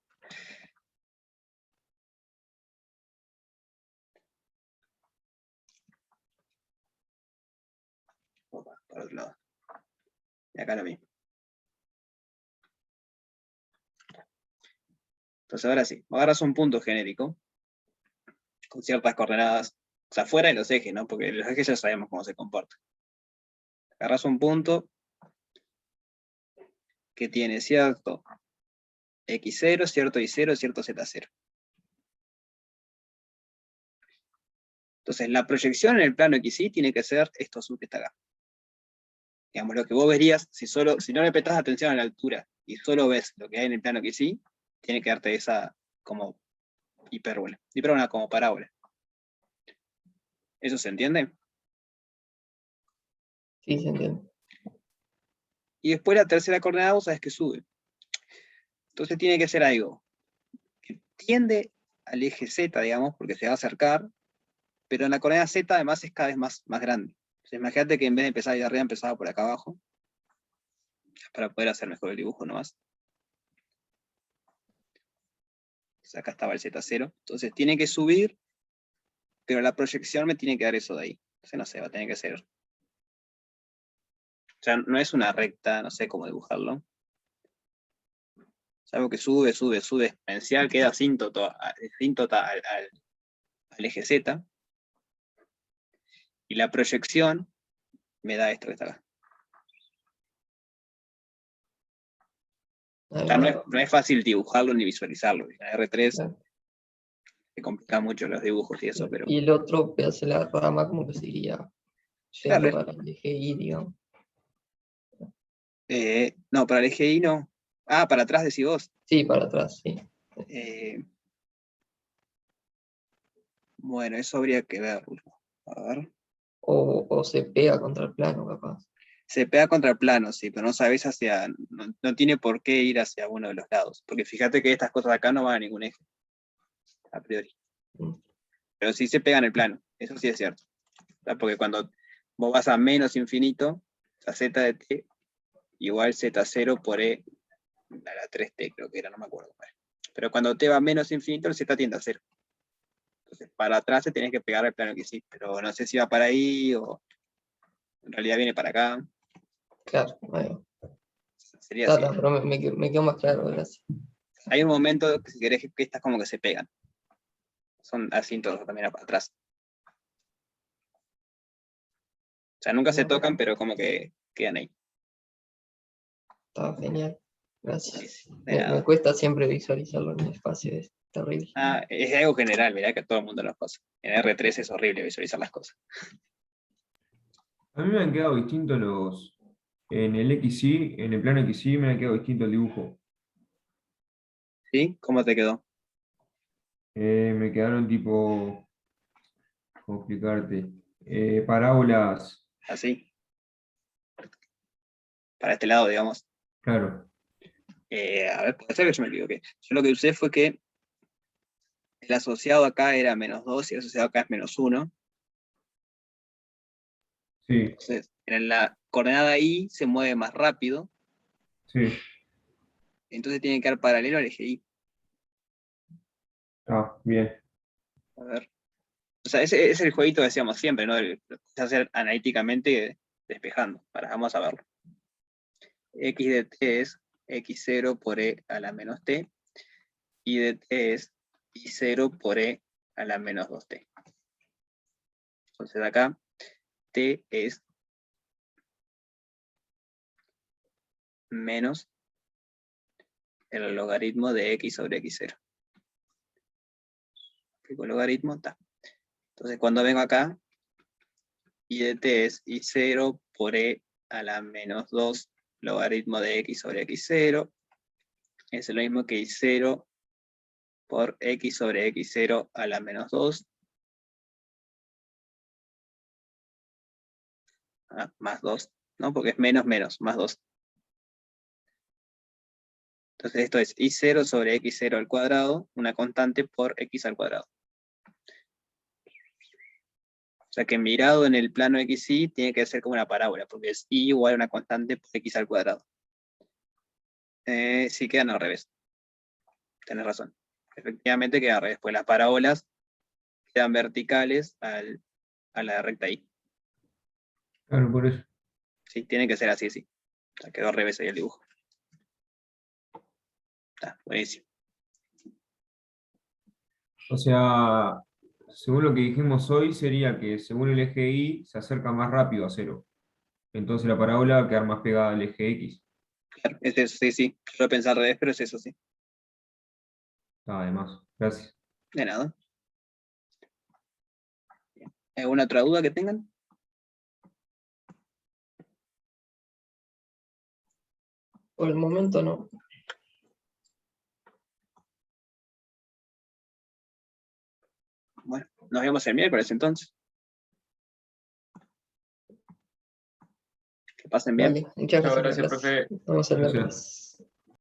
Opa, para otro lado. Y acá lo mismo. Entonces ahora sí, agarras un punto genérico con ciertas coordenadas, o sea, fuera de los ejes, ¿no? Porque los ejes ya sabemos cómo se comportan. Agarras un punto que tiene cierto x0, cierto y0, cierto z0. Entonces la proyección en el plano XY tiene que ser esto azul que está acá. Digamos, lo que vos verías, si no le prestás atención a la altura y solo ves lo que hay en el plano XY, tiene que darte esa como hipérbola. Hipérbola como parábola. ¿Eso se entiende? Sí, se entiende. Y después la tercera coordenada vos sabés que sube. Entonces tiene que ser algo que tiende al eje Z, digamos, porque se va a acercar, pero en la coordenada Z además es cada vez más grande. Entonces imagínate que en vez de empezar ahí de arriba, empezaba por acá abajo, para poder hacer mejor el dibujo nomás. Entonces acá estaba el Z0. Entonces tiene que subir, pero la proyección me tiene que dar eso de ahí. Entonces no sé, va a tener que ser. O sea, no es una recta, no sé cómo dibujarlo. Es algo que sube exponencial, queda asíntota al eje Z. Y la proyección me da esto que está acá. O sea, no es fácil dibujarlo ni visualizarlo. La R3 Claro. se complica mucho los dibujos y eso, pero. Y el otro pedazo de la rama como que seguiría yendo Claro. para el eje Y, digamos. No, para el eje Y no. Ah, para atrás decís vos. Sí, para atrás, sí. Bueno, eso habría que verlo. A ver. O se pega contra el plano, capaz. Se pega contra el plano, sí, pero no sabes no tiene por qué ir hacia uno de los lados, porque fíjate que estas cosas de acá no van a ningún eje, a priori. Mm. Pero sí se pega en el plano, eso sí es cierto. O sea, porque cuando vos vas a menos infinito, o sea, z de t igual z0 por e a la 3t, creo que era, no me acuerdo. Pero cuando t va a menos infinito, el z tiende a 0. Entonces, para atrás se tenés que pegar al plano que sí, pero no sé si va para ahí o en realidad viene para acá. Claro, ahí va. Sería así. Pero me quedó más claro, gracias. Hay un momento que si querés que estas como que se pegan. Son asíntotos también para atrás. O sea, nunca se tocan, pero como que quedan ahí. Estaba genial. Gracias. De Me nada. cuesta siempre visualizarlo en el espacio, es terrible. Ah, es algo general, mirá que a todo el mundo nos pasa. En R3 es horrible visualizar las cosas. A mí me han quedado distintos los. En el XY, en el plano XY me ha quedado distinto el dibujo. ¿Sí? ¿Cómo te quedó? Me quedaron tipo. ¿Cómo explicarte? Parábolas. Así. Para este lado, digamos. Claro. A ver, puede ser que yo me equivoqué. Yo lo que usé fue que el asociado acá era -2 y el asociado acá es -1. Sí, Entonces, en la coordenada Y se mueve más rápido. sí. Entonces tiene que quedar paralelo al eje Y. Ah, bien. A ver. O sea, ese es el jueguito que decíamos siempre, ¿no? Lo puedes hacer analíticamente despejando. Vamos a verlo. X de t es x0 por e a la menos t. Y de t es y0 por e a la menos 2t. Entonces acá t es menos el logaritmo de x sobre x0. El logaritmo está. Entonces cuando vengo acá, y de t es y0 por e a la menos 2 logaritmo de x sobre x0. Es lo mismo que y0 por x sobre x0 a la menos 2. Más 2, ¿no? Porque es menos, más 2. Entonces esto es y0 sobre x0 al cuadrado, una constante por x al cuadrado. O sea que mirado en el plano XY tiene que ser como una parábola, porque es y igual a una constante por x al cuadrado. Sí quedan al revés. Tenés razón. Efectivamente queda al revés, pues las parábolas quedan verticales a la recta Y. Claro, por eso. Sí, tiene que ser así, sí. O sea, quedó al revés ahí el dibujo. Está, buenísimo. O sea, según lo que dijimos hoy, sería que según el eje Y se acerca más rápido a cero. Entonces la parábola va a quedar más pegada al eje X. Claro, es eso, sí, sí. Yo lo pensé al revés, pero es eso, sí. Además, gracias. De nada. ¿Alguna otra duda que tengan? Por el momento no. Bueno, nos vemos el miércoles entonces. Que pasen bien. Vale, muchas Muchas gracias por la gracias, clase. profe. Nos vemos el Gracias. miércoles.